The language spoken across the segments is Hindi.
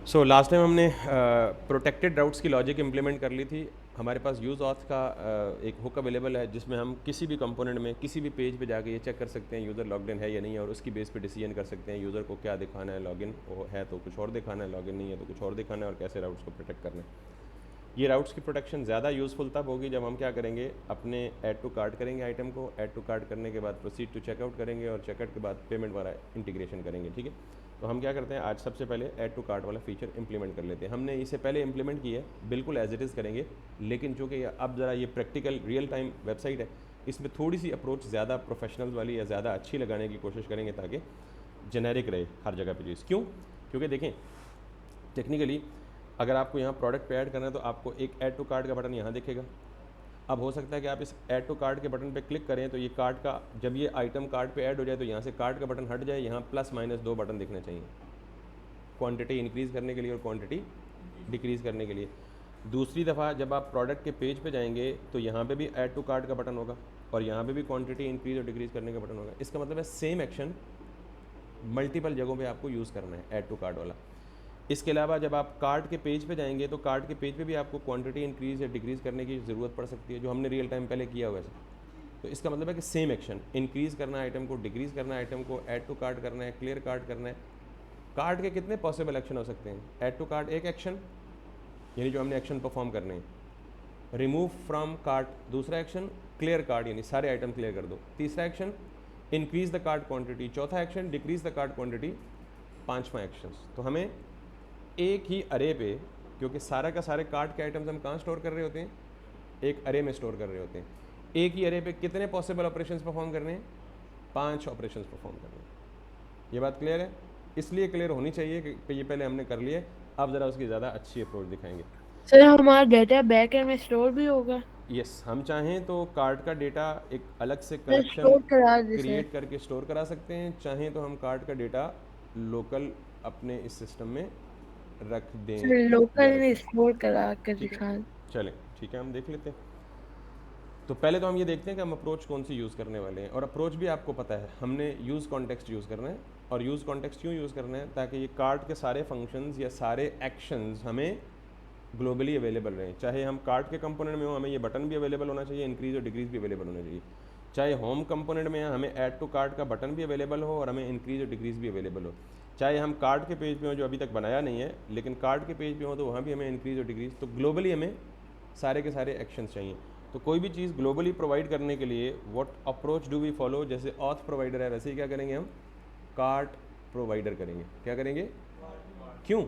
सो लास्ट टाइम हमने प्रोटेक्टेड राउट्स की लॉजिक इंप्लीमेंट कर ली थी। हमारे पास यूज़ ऑथ का एक हुक अवेलेबल है जिसमें हम किसी भी कंपोनेंट में किसी भी पेज पे जाके ये चेक कर सकते हैं यूज़र लॉग्ड इन है या नहीं है, और उसकी बेस पे डिसीजन कर सकते हैं यूज़र को क्या दिखाना है, लॉगिन है तो कुछ और दिखाना है, लॉगिन नहीं है तो कुछ और दिखाना है, और कैसे राउट्स को प्रोटेक्ट करना है। ये राउट्स की प्रोटेक्शन ज़्यादा यूज़फुल तब होगी जब हम क्या करेंगे, अपने ऐड टू कार्ट करेंगे आइटम को, ऐड टू कार्ट करने के बाद प्रोसीड टू चेकआउट करेंगे, और चेकआउट के बाद पेमेंट वाला इंटीग्रेशन करेंगे। ठीक है, तो हम क्या करते हैं, आज सबसे पहले ऐड टू कार्ट वाला फीचर इंप्लीमेंट कर लेते हैं। हमने इसे पहले इंप्लीमेंट किया है, बिल्कुल एज इट इज़ करेंगे, लेकिन चूँकि अब ज़रा ये प्रैक्टिकल रियल टाइम वेबसाइट है, इसमें थोड़ी सी अप्रोच ज़्यादा प्रोफेशनल वाली या ज़्यादा अच्छी लगाने की कोशिश करेंगे ताकि जेनेरिक रहे हर जगह पे चीज़। क्यों? क्योंकि देखें टेक्निकली अगर आपको यहाँ प्रोडक्ट पे ऐड करना है तो आपको एक ऐड टू कार्ट का बटन यहाँ दिखेगा। अब हो सकता है कि आप इस ऐड टू कार्ट के बटन पे क्लिक करें तो ये कार्ट का, जब ये आइटम कार्ट पे ऐड हो जाए तो यहाँ से कार्ट का बटन हट जाए, यहाँ प्लस माइनस 2 बटन दिखने चाहिए, क्वांटिटी इंक्रीज़ करने के लिए और क्वांटिटी डिक्रीज़ करने के लिए। दूसरी दफ़ा जब आप प्रोडक्ट के पेज पे जाएंगे तो यहाँ पे भी ऐड टू कार्ट का बटन होगा और यहाँ पे भी क्वांटिटी इंक्रीज़ और डिक्रीज़ करने का बटन होगा। इसका मतलब है सेम एक्शन मल्टीपल जगहों पे आपको यूज़ करना है ऐड टू कार्ट वाला। इसके अलावा जब आप कार्ट के पेज पे जाएंगे तो कार्ट के पेज पे भी आपको क्वांटिटी इंक्रीज़ या डिक्रीज़ करने की ज़रूरत पड़ सकती है, जो हमने रियल टाइम पहले किया हुआ है। तो इसका मतलब है कि सेम एक्शन, इंक्रीज़ करना है आइटम को, डिक्रीज़ करना है आइटम को, ऐड टू कार्ट करना है, क्लियर कार्ट करना है। कार्ट के कितने पॉसिबल एक्शन हो सकते हैं? ऐड टू कार्ट एक एक्शन, यानी जो हमने एक्शन परफॉर्म करने हैं। रिमूव फ्रॉम कार्ट दूसरा एक्शन, क्लियर कार्ट यानी सारे आइटम क्लियर कर दो तीसरा action, increase the cart quantity चौथा action, decrease the cart quantity पांचवा एक्शन। तो हमें एक ही अरे पे, क्योंकि सारा का सारे कार्ट के आइटम्स हम कहाँ स्टोर कर रहे होते हैं? एक अरे में स्टोर कर रहे होते हैं। एक ही अरे पे कितने पॉसिबल ऑपरेशंस परफॉर्म करने हैं? 5 ऑपरेशंस परफॉर्म करने हैं। ये बात क्लियर है? इसलिए क्लियर होनी चाहिए कि ये पहले हमने कर लिए, अब ज़रा उसकी ज़्यादा अच्छी अप्रोच दिखाएंगे। सर हमारा डाटा बैक एंड में स्टोर भी होगा? यस, हम चाहें तो कार्ड का डेटा एक अलग से सर कलेक्शन स्टोर करा दे सर। क्रिएट करके स्टोर करा सकते हैं, चाहें तो हम कार्ड का डेटा लोकल अपने इस सिस्टम में रख दें सर या लोकल में रखें। स्टोर करा कर ठीक है, दिखा। चलें, ठीक है, हम देख लेते हैं। तो पहले तो हम ये देखते हैं कि हम अप्रोच कौन सी यूज़ करने वाले हैं, और अप्रोच भी आपको पता है, हमने यूज़ कॉन्टेक्स्ट यूज़ करना है। और यूज़ कॉन्टेक्स्ट क्यों यूज़ करना है? ताकि ये कार्ड के सारे फंक्शंस या सारे एक्शंस हमें ग्लोबली अवेलेबल रहें। चाहे हम कार्ट के कंपोनेंट में हो, हमें ये बटन भी अवेलेबल होना चाहिए, इंक्रीज़ और डिक्रीज़ भी अवेलेबल होना चाहिए। चाहे होम कंपोनेंट में है, हमें ऐड टू कार्ट का बटन भी अवेलेबल हो और हमें इंक्रीज़ और डिक्रीज़ भी अवेलेबल हो। चाहे हम कार्ट के पेज पे हो, जो अभी तक बनाया नहीं है, लेकिन कार्ट के पेज पे हो तो वहाँ भी हमें इंक्रीज़ और डिक्रीज़, तो ग्लोबली हमें सारे के सारे एक्शंस चाहिए। तो कोई भी चीज़ ग्लोबली प्रोवाइड करने के लिए what approach do we follow? जैसे ऑथ प्रोवाइडर है, वैसे ही क्या करेंगे हम? कार्ट प्रोवाइडर करेंगे। क्या करेंगे? क्यों?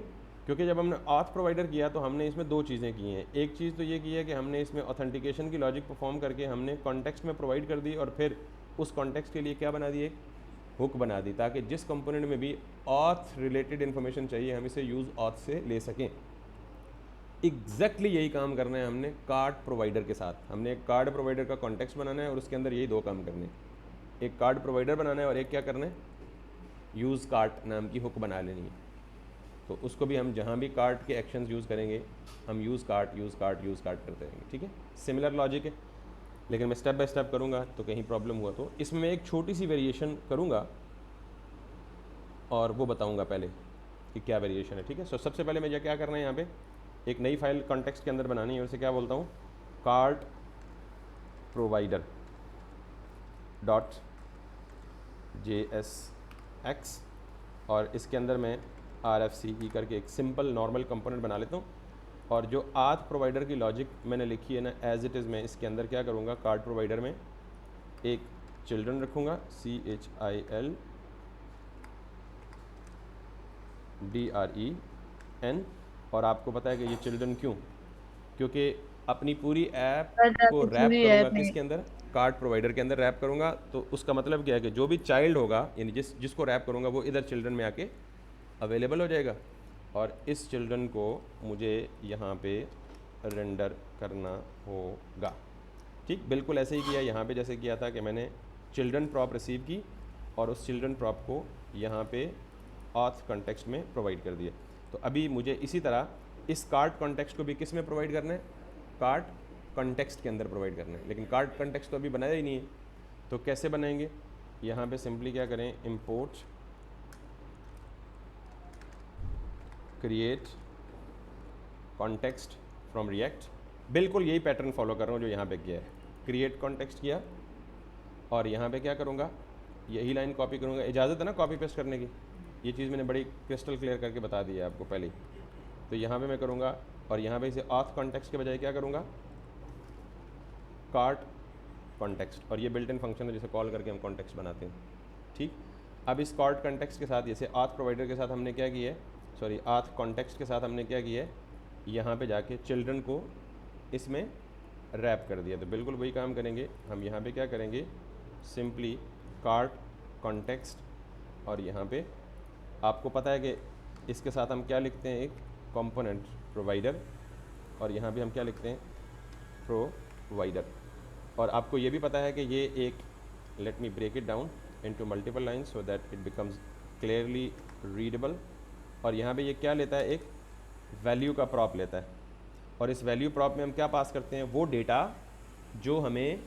क्योंकि जब हमने ऑथ प्रोवाइडर किया तो हमने इसमें दो चीज़ें की हैं। एक चीज़ तो ये की है कि हमने इसमें ऑथेंटिकेशन की लॉजिक परफॉर्म करके हमने कॉन्टेक्स्ट में प्रोवाइड कर दी, और फिर उस कॉन्टेक्स्ट के लिए क्या बना दी? एक हुक बना दी, ताकि जिस कंपोनेंट में भी ऑथ रिलेटेड इन्फॉर्मेशन चाहिए हम इसे यूज़ ऑथ से ले सकें। यही काम करना है हमने कार्ड प्रोवाइडर के साथ। हमने एक कार्ड प्रोवाइडर का कॉन्टेक्स्ट बनाना है और उसके अंदर यही दो काम करने हैं, एक कार्ड प्रोवाइडर बनाना है और एक क्या करना है? यूज़ कार्ट नाम की हुक बना लेनी है। तो उसको भी हम जहाँ भी कार्ट के एक्शंस यूज़ करेंगे हम use cart use cart use cart करते रहेंगे। ठीक है, सिमिलर लॉजिक है, लेकिन मैं स्टेप बाय स्टेप करूँगा, तो कहीं प्रॉब्लम हुआ तो इसमें मैं एक छोटी सी वेरिएशन करूँगा और वो बताऊँगा पहले कि क्या वेरिएशन है। ठीक है, सो सबसे पहले मुझे क्या करना है, यहाँ पे एक नई फाइल कॉन्टेक्स्ट के अंदर बनानी है, उसे क्या बोलता हूँ? कार्ट प्रोवाइडर डॉट JSX, और इसके अंदर मैं RFC करके एक सिंपल नॉर्मल कंपोनेंट बना लेता हूँ। और जो आथ प्रोवाइडर की लॉजिक मैंने लिखी है ना, एज इट इज़ मैं इसके अंदर क्या करूँगा, कार्ड प्रोवाइडर में एक चिल्ड्रन रखूँगा, CHILDREN। और आपको पता है कि ये चिल्ड्रन क्यों? क्योंकि अपनी पूरी ऐप सर को आपकी रैप पूरी करूँगा ऐप में। किसके अंदर? कार्ड प्रोवाइडर के अंदर रैप करूँगा। तो उसका मतलब क्या है कि जो भी चाइल्ड होगा, यानी जिसको रैप करूँगा वो इधर चिल्ड्रन में आके अवेलेबल हो जाएगा, और इस चिल्ड्रन को मुझे यहाँ पे रेंडर करना होगा। ठीक, बिल्कुल ऐसे ही किया यहाँ पे जैसे किया था कि मैंने चिल्ड्रन प्रॉप रिसीव की और उस चिल्ड्रन प्रॉप को यहाँ पे ऑथ कॉन्टेक्स्ट में प्रोवाइड कर दिया। तो अभी मुझे इसी तरह इस कार्ड कॉन्टेक्स्ट को भी किस में प्रोवाइड करना है? कार्ड कॉन्टेक्स्ट के अंदर प्रोवाइड करना है, लेकिन कार्ड कॉन्टेक्स्ट तो अभी बनाया ही नहीं है। तो कैसे बनाएंगे? यहाँ पे सिंपली क्या करें, import create context from react, बिल्कुल यही पैटर्न फॉलो कर रहा हूँ जो यहाँ पे किया है, क्रिएट कॉन्टेक्स्ट किया और यहाँ पे क्या करूँगा, यही लाइन कॉपी करूँगा। इजाज़त है ना कॉपी पेस्ट करने की, ये चीज़ मैंने बड़ी क्रिस्टल क्लियर करके बता दी है आपको पहले ही। तो यहाँ पे मैं करूँगा और यहाँ पे इसे ऑथ कॉन्टेक्स्ट के बजाय क्या करूँगा, कार्ट कॉन्टेक्स्ट, और ये बिल्ट इन फंक्शन है जिसे कॉल करके हम कॉन्टेक्स्ट बनाते हैं। ठीक, अब इस कार्ट कॉन्टेक्स्ट के साथ, जैसे ऑथ प्रोवाइडर के साथ हमने क्या किया है, सॉरी ऑथ कॉन्टेक्स्ट के साथ हमने क्या किया है, यहाँ पे जाके चिल्ड्रन को इसमें रैप कर दिया। तो बिल्कुल वही काम करेंगे हम, यहाँ पे क्या करेंगे, सिंपली कार्ट कॉन्टेक्स्ट और यहाँ पे आपको पता है कि इसके साथ हम क्या लिखते हैं, एक कंपोनेंट प्रोवाइडर, और यहाँ पे हम क्या लिखते हैं, प्रोवाइडर। और आपको ये भी पता है कि ये एक, let me break it down into multiple lines so that it becomes clearly readable. और यहाँ पे ये क्या लेता है, एक वैल्यू का प्रॉप लेता है, और इस वैल्यू प्रॉप में हम क्या पास करते हैं, वो डेटा जो हमें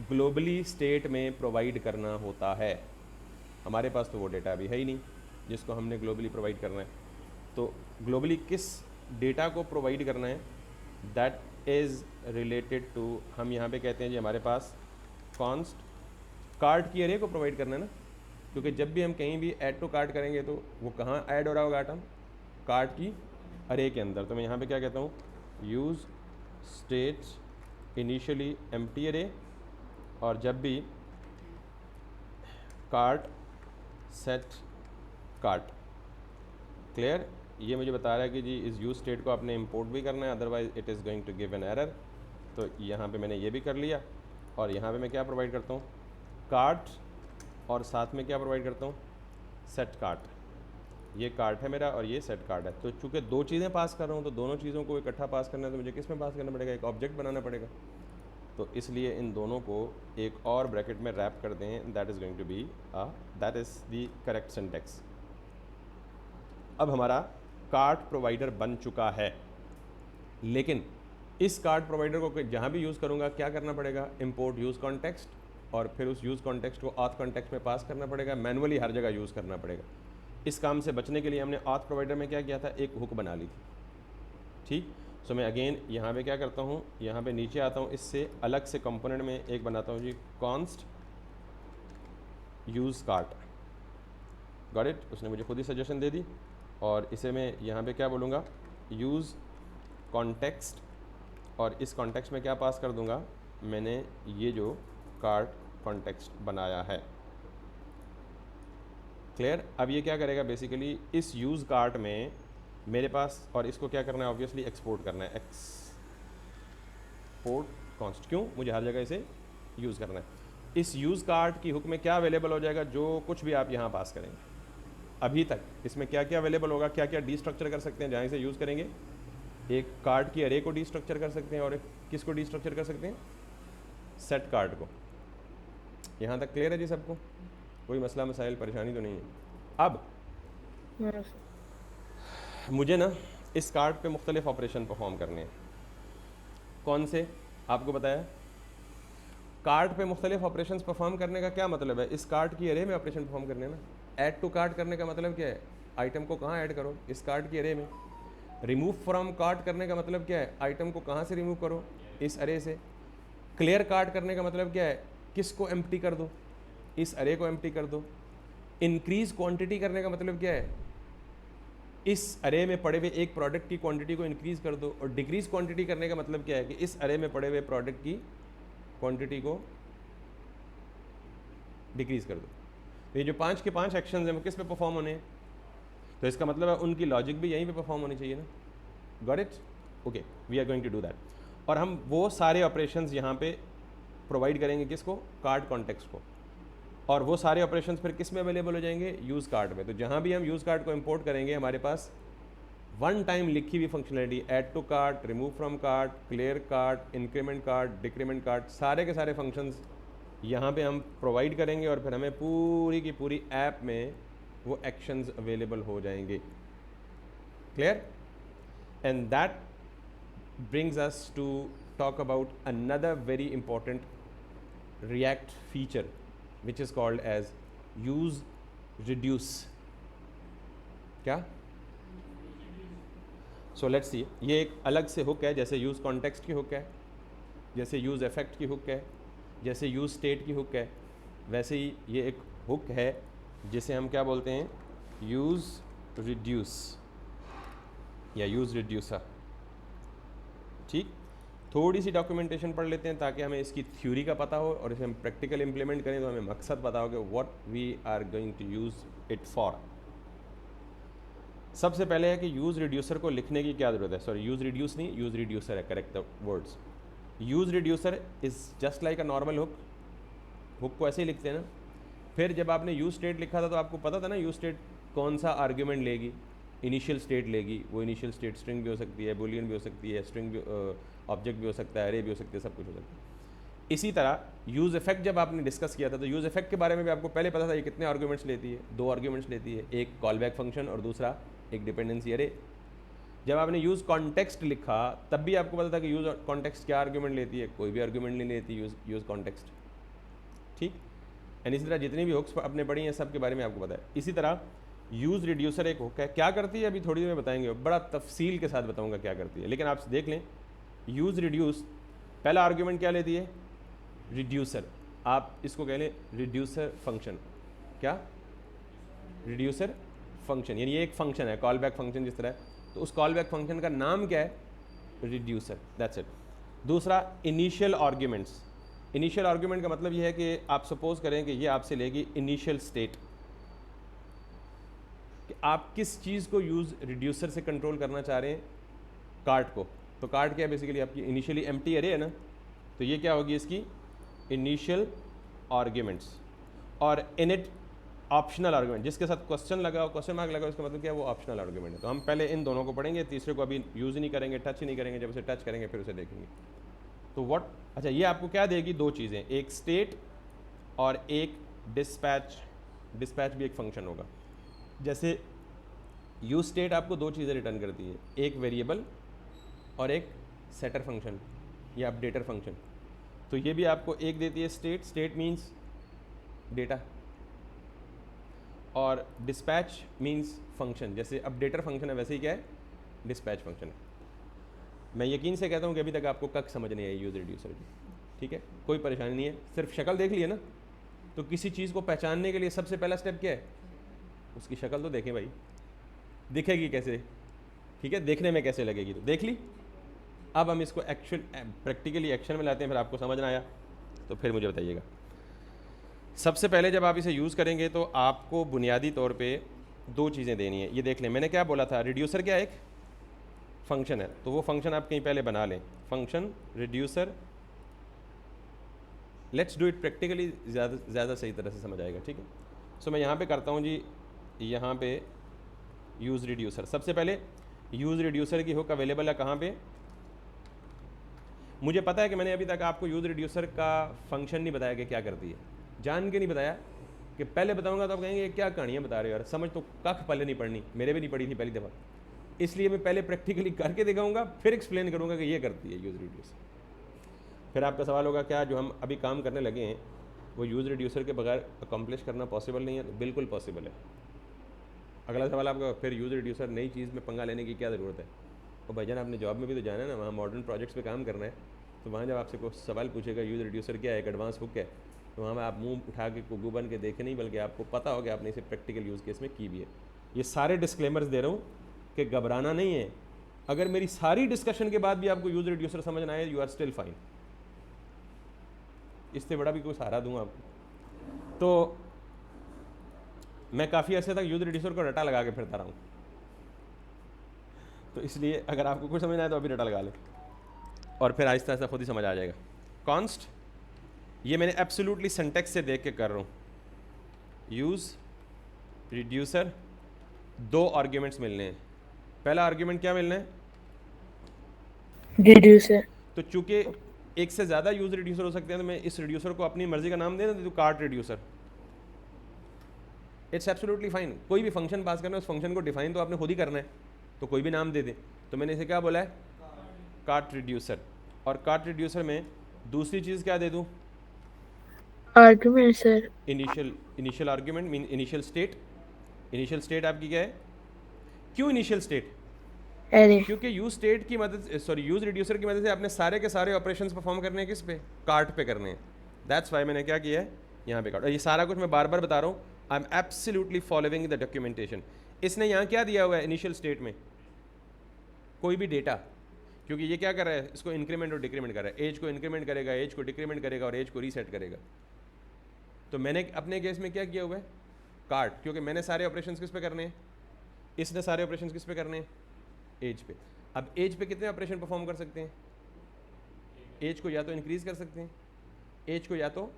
ग्लोबली स्टेट में प्रोवाइड करना होता है। हमारे पास तो वो डेटा अभी है ही नहीं जिसको हमने ग्लोबली प्रोवाइड करना है। तो ग्लोबली किस डेटा को प्रोवाइड करना है, दैट इज़ रिलेटेड टू, हम यहाँ पे कहते हैं जी हमारे पास कॉन्स्ट कार्ट की अरे को प्रोवाइड करना है ना, क्योंकि जब भी हम कहीं भी ऐड टू कार्ट करेंगे तो वो कहाँ ऐड हो रहा होगा आइटम, कार्ट की अरे के अंदर। तो मैं यहाँ पे क्या कहता हूँ, यूज़ स्टेट्स इनिशियली एम्प्टी अरे, और जब भी कार्ट सेट कार्ट। क्लियर, ये मुझे बता रहा है कि जी इस यूज स्टेट को आपने इंपोर्ट भी करना है, otherwise it is going to give an error. तो यहाँ पे मैंने ये भी कर लिया, और यहाँ पे मैं क्या प्रोवाइड करता हूँ, कार्ट, और साथ में क्या प्रोवाइड करता हूँ, सेट कार्ट। ये कार्ट है मेरा और ये सेट कार्ट है। तो चूँकि दो चीज़ें पास कर रहा हूँ तो दोनों चीज़ों को इकट्ठा पास करना है, तो मुझे किस में पास करना पड़ेगा, एक ऑब्जेक्ट बनाना पड़ेगा। तो इसलिए इन दोनों को एक और ब्रैकेट में रैप कर दें, that is going to be that is the correct syntax. अब हमारा कार्ट प्रोवाइडर बन चुका है, लेकिन इस कार्ट प्रोवाइडर को जहाँ भी यूज़ करूँगा क्या करना पड़ेगा, इंपोर्ट यूज़ कॉन्टेक्स्ट, और फिर उस यूज़ कॉन्टेक्स्ट को ऑथ कॉन्टेक्स्ट में पास करना पड़ेगा, मैनुअली हर जगह यूज़ करना पड़ेगा। इस काम से बचने के लिए हमने ऑथ प्रोवाइडर में क्या किया था, एक हुक बना ली थी। ठीक, सो मैं अगेन यहाँ पे क्या करता हूँ, यहाँ पे नीचे आता हूँ, इससे अलग से कंपोनेंट में एक बनाता हूँ जी, const use cart. Got it, उसने मुझे खुद ही सजेशन दे दी। और इसे मैं यहाँ पे क्या बोलूँगा, यूज़ कॉन्टेक्स्ट, और इस कॉन्टेक्स्ट में क्या पास कर दूँगा, मैंने ये जो कार्ट कॉन्टेक्स्ट बनाया है। क्लियर, अब ये क्या करेगा, बेसिकली इस यूज़ कार्ट में मेरे पास, और इसको क्या करना है, ऑब्वियसली एक्सपोर्ट करना है, एक्सपोर्ट कॉन्स्ट। क्यों, मुझे हर जगह इसे यूज़ करना है। इस यूज़ कार्ट की हुक में क्या अवेलेबल हो जाएगा, जो कुछ भी आप यहाँ पास करेंगे अभी तक, इसमें क्या क्या अवेलेबल होगा, क्या क्या डीस्ट्रक्चर कर सकते हैं जहाँ से यूज़ करेंगे। एक कार्ट की अरे को डीस्ट्रक्चर कर सकते हैं, और एक किसको डीस्ट्रक्चर कर सकते हैं, सेट कार्ट को। यहाँ तक क्लियर है जी सबको, कोई मसला मसाइल परेशानी तो नहीं है। अब मुझे ना इस कार्ड पे मुख्तलिफ ऑपरेशन परफॉर्म करने हैं। कौन से, आपको बताया, कार्ड पे मुख्तलिफ ऑपरेशन परफॉर्म करने का क्या मतलब है, इस कार्ड की अरे में ऑपरेशन परफॉर्म करने ना। ऐड टू कार्ट करने का मतलब क्या है, आइटम को कहाँ ऐड करो, इस कार्ड की अरे में। रिमूव फ्रॉम कार्ट करने का मतलब क्या है, आइटम को कहाँ से रिमूव करो, इस अरे से। क्लियर कार्ट करने का मतलब क्या है, किसको एम्प्टी कर दो, इस अरे को एम्प्टी कर दो। इंक्रीज क्वांटिटी करने का मतलब क्या है, इस अरे में पड़े हुए एक प्रोडक्ट की क्वांटिटी को इंक्रीज कर दो। और डिक्रीज क्वांटिटी करने का मतलब क्या है कि इस अरे में पड़े हुए प्रोडक्ट की क्वांटिटी को डिक्रीज कर दो। तो ये जो 5 के 5 एक्शंस हैं वो किस पे परफॉर्म होने हैं, तो इसका मतलब है उनकी लॉजिक भी यहीं पे परफॉर्म होनी चाहिए ना। Got it, okay, we are going to do that. और हम वो सारे ऑपरेशंस यहाँ पे प्रोवाइड करेंगे, किसको, कार्ड कॉन्टेक्स्ट को। और वो सारे ऑपरेशंस फिर किस में अवेलेबल हो जाएंगे, यूज़ कार्ड में। तो जहाँ भी हम यूज़ कार्ड को इंपोर्ट करेंगे, हमारे पास वन टाइम लिखी हुई functionality, add to cart, remove from cart, clear cart, increment cart, decrement cart, सारे के सारे फंक्शंस यहाँ पे हम प्रोवाइड करेंगे, और फिर हमें पूरी की पूरी ऐप में वो एक्शंस अवेलेबल हो जाएंगे। Clear, and that brings us to talk about another very important React feature which is called as use reduce. क्या, सो लेट्स सी, ये एक अलग से हुक है, जैसे यूज़ कॉन्टेक्स्ट की हुक है, जैसे यूज़ इफेक्ट की हुक है, जैसे यूज़ स्टेट की हुक है, वैसे ही ये एक हुक है जिसे हम क्या बोलते हैं, यूज़ रिड्यूस या यूज़ रिड्यूसर। ठीक, थोड़ी सी डॉक्यूमेंटेशन पढ़ लेते हैं ताकि हमें इसकी थ्योरी का पता हो और इसे हम प्रैक्टिकल इंप्लीमेंट करें तो हमें मकसद पता हो कि what we are going to use it for. सबसे पहले है कि यूज़ रिड्यूसर को लिखने की क्या ज़रूरत है, सॉरी यूज़ रिड्यूस नहीं, यूज़ रिड्यूसर है, correct the words. Use reducer is just like a normal hook, hook को ऐसे ही लिखते हैं ना। फिर जब आपने यूज़ स्टेट लिखा था तो आपको पता था ना यूज़ स्टेट कौन सा आर्ग्यूमेंट लेगी, इनिशियल स्टेट लेगी। वो इनिशियल स्टेट स्ट्रिंग भी हो सकती है, बुलियन भी हो सकती है, स्ट्रिंग भी, ऑब्जेक्ट भी हो सकता है, अरे भी हो सकती है, सब कुछ हो सकता है। इसी तरह यूज़ इफेक्ट जब आपने डिस्कस किया था तो यूज़ इफेक्ट के बारे में भी आपको पहले पता था ये कितने आर्ग्यूमेंट्स लेती है, 2 आर्ग्यूमेंट्स लेती है, एक कॉल बैक फंक्शन और दूसरा एक डिपेंडेंसी अरे। जब आपने यूज़ कॉन्टेक्स्ट लिखा तब भी आपको पता था कि यूज़ कॉन्टेक्स्ट क्या आर्ग्यूमेंट लेती है, कोई भी आर्ग्यूमेंट नहीं लेती यूज़ कॉन्टेक्स्ट। ठीक, एंड इसी तरह जितनी भी हुक्स आपने पढ़ी हैं सब के बारे में आपको पता है। इसी तरह यूज़ रिड्यूसर एक हुक है, क्या करती है अभी थोड़ी देर में बताएंगे, बड़ा तफसील के साथ बताऊंगा क्या करती है, लेकिन आप देख लें यूज़ रिड्यूस, पहला आर्ग्यूमेंट क्या लेती है, रिड्यूसर। आप इसको कह लें रिड्यूसर फंक्शन, क्या, रिड्यूसर फंक्शन, यानी ये एक फंक्शन है कॉल बैक फंक्शन जिस तरह है, तो उस कॉल बैक फंक्शन का नाम क्या है, रिड्यूसर, दैट्स इट। दूसरा इनिशियल आर्ग्यूमेंट्स, इनिशियल आर्ग्यूमेंट का मतलब ये है कि आप सपोज करें कि ये आपसे लेगी इनिशियल स्टेट, कि आप किस चीज़ को यूज़ रिड्यूसर से कंट्रोल करना चाह रहे हैं, कार्ड को। तो कार्ड क्या है, बेसिकली आपकी इनिशियली एम्प्टी अरे है ना, तो ये क्या होगी इसकी इनिशियल आर्ग्यूमेंट्स। और इनिट ऑप्शनल आर्ग्यूमेंट, जिसके साथ क्वेश्चन लगा हो, क्वेश्चन मार्क लगा हो, इसका मतलब क्या है, वो ऑप्शनल आर्ग्यूमेंट है। तो हम पहले इन दोनों को पढ़ेंगे, तीसरे को अभी यूज़ ही नहीं करेंगे, टच ही नहीं करेंगे, जब उसे टच करेंगे फिर उसे देखेंगे। तो व्हाट, अच्छा ये आपको क्या देगी, 2 चीज़ें, एक स्टेट और एक डिस्पैच। डिस्पैच भी एक फंक्शन होगा। जैसे यूज स्टेट आपको 2 चीज़ें रिटर्न करती है, एक वेरिएबल और एक सेटर फंक्शन या अपडेटर फंक्शन। तो ये भी आपको एक देती है स्टेट, स्टेट मीन्स डेटा, और डिस्पैच मीन्स फंक्शन। जैसे अपडेटर फंक्शन है वैसे ही क्या है, डिस्पैच फंक्शन है। मैं यकीन से कहता हूँ कि अभी तक आपको कक समझ नहीं आई यूज़ रिड्यूसर की, ठीक है, कोई परेशानी नहीं है, सिर्फ शक्ल देख लिए ना। तो किसी चीज़ को पहचानने के लिए सबसे पहला स्टेप क्या है, उसकी शक्ल तो देखें भाई, दिखेगी कैसे, ठीक है, देखने में कैसे लगेगी, तो देख ली। अब हम इसको एक्चुअल प्रैक्टिकली एक्शन में लाते हैं, फिर आपको समझ ना आया तो फिर मुझे बताइएगा। सबसे पहले जब आप इसे यूज़ करेंगे तो आपको बुनियादी तौर पे 2 चीज़ें देनी है। ये देख लें, मैंने क्या बोला था, रिड्यूसर क्या एक फंक्शन है, तो वो फंक्शन आप कहीं पहले बना लें, function reducer. Let's do it practically, ज़्यादा सही तरह से समझ आएगा, ठीक है। सो मैं यहाँ पे करता हूँ जी, यहाँ पे यूज़ रिड्यूसर। सबसे पहले यूज़ रिड्यूसर की हुक अवेलेबल है कहाँ पे, मुझे पता है कि मैंने अभी तक आपको यूज़ रिड्यूसर का फंक्शन नहीं बताया कि क्या करती है, जान के नहीं बताया, कि पहले बताऊंगा तो आप कहेंगे क्या कहानियाँ बता रहे हो यार, समझ तो कख पहले नहीं पढ़नी, मेरे भी नहीं पढ़ी थी पहली दफ़ा, इसलिए मैं पहले प्रैक्टिकली करके दिखाऊंगा, फिर एक्सप्लेन करूँगा कि ये करती है यूज़ रिड्यूसर। फिर आपका सवाल होगा क्या जो हम अभी काम करने लगे हैं वो यूज़ रिड्यूसर के बगैर अकम्प्लिश करना पॉसिबल नहीं है, तो बिल्कुल पॉसिबल है। अगला सवाल आपका, फिर यूज़ रिड्यूसर नई चीज़ में पंगा लेने की क्या ज़रूरत है। और भाईजान आपने जॉब में भी तो जाना है ना, वहाँ मॉडर्न प्रोजेक्ट्स पे काम करना है, तो वहाँ जब आपसे कोई सवाल पूछेगा यूज़ रिड्यूसर क्या है, एक एडवांस हुक है, तो वहाँ में आप मुंह उठा के कुगू बन के देखें नहीं, बल्कि आपको पता हो कि आपने इसे प्रैक्टिकल यूज़ केस में की भी है। ये सारे डिस्क्लेमर्स दे रहा हूँ कि घबराना नहीं है, अगर मेरी सारी डिस्कशन के बाद भी आपको यूज़ रिड्यूसर समझ ना आए, यू आर स्टिल फाइन, इससे बड़ा भी कोई सहारा दूँ आपको। तो मैं काफ़ी अर्से तक यूज़ रिड्यूसर को रटा लगा के फिरता रहा हूँ, तो इसलिए अगर आपको कुछ समझ ना आए तो अभी रटा लगा लें और फिर आहिस्ता आहिस्ता खुद ही समझ आ जाएगा। कॉन्स्ट, ये मैंने एब्सोल्युटली सिंटैक्स से देख के कर रहा हूँ। यूज़ रिड्यूसर, 2 आर्ग्यूमेंट्स मिलने हैं, पहला आर्ग्यूमेंट क्या मिलना है, रिड्यूसर। तो चूंकि एक से ज़्यादा यूज़ रिड्यूसर हो सकते हैं तो मैं इस रिड्यूसर को अपनी मर्जी का नाम दे दूँ, card reducer, it's absolutely fine. कोई भी फंक्शन पास करना है, उस फंक्शन को डिफाइन तो आपने खुद ही करना है, तो कोई भी नाम दे दे। तो मैंने इसे क्या बोला है, कार्ट रिड्यूसर। और कार्ट रिड्यूसर में दूसरी चीज़ क्या दे दूँ, argument sir. Initial argument mean initial state. Initial state आपकी क्या है, क्यों इनिशियल स्टेट, अरे क्योंकि यूज स्टेट की मदद यूज रिड्यूसर की मदद से आपने सारे के सारे ऑपरेशंस परफॉर्म करने हैं किस पे, कार्ट पे करने हैं। दैट्स वाई मैंने क्या किया है यहाँ पे कार्ट। और ये सारा कुछ मैं बार बार बता रहा हूँ, I am absolutely following the documentation. इसने यहाँ क्या दिया हुआ है इनिशियल स्टेट में, कोई भी डेटा, क्योंकि ये क्या कर रहा है, इसको इंक्रीमेंट और डिक्रीमेंट कर रहा है, एज को इंक्रीमेंट करेगा, एज को डिक्रीमेंट करेगा और एज को रीसेट करेगा। तो मैंने अपने केस में क्या किया हुआ है, कार्ट, क्योंकि मैंने सारे ऑपरेशंस किस पे करने हैं, इसने सारे ऑपरेशंस किस पे करने हैं, एज पे। अब एज पे कितने ऑपरेशन परफॉर्म कर सकते हैं, एज को या तो इंक्रीज कर सकते हैं, एज को या तो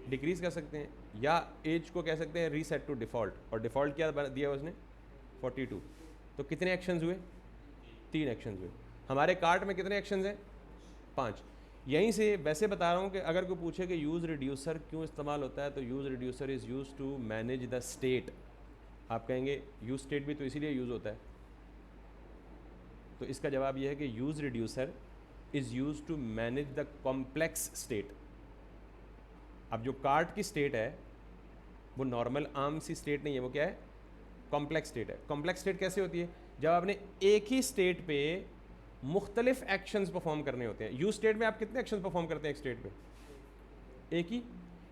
डिक्रीज कर सकते हैं, या एज को कह सकते हैं रीसेट टू डिफ़ॉल्ट। और डिफ़ॉल्ट क्या दिया उसने, 42। तो कितने एक्शंस हुए, 3 एक्शंस हुए। हमारे कार्ट में कितने एक्शंस हैं, 5। यहीं से वैसे बता रहा हूँ कि अगर कोई पूछे कि यूज़ रिड्यूसर क्यों इस्तेमाल होता है, तो use reducer is use to manage the state. आप कहेंगे यूज स्टेट भी तो इसीलिए यूज़ होता है, तो इसका जवाब यह है कि use reducer is use to manage the complex state. अब जो कार्ट की स्टेट है वो नॉर्मल आम सी स्टेट नहीं है, वो क्या है, कॉम्प्लेक्स स्टेट है। कॉम्प्लेक्स स्टेट कैसे होती है, जब आपने एक ही स्टेट पे मुख्तलिफ एक्शंस परफॉर्म करने होते हैं। यूज स्टेट में आप कितने एक्शंस परफॉर्म करते हैं एक स्टेट पे, एक ही,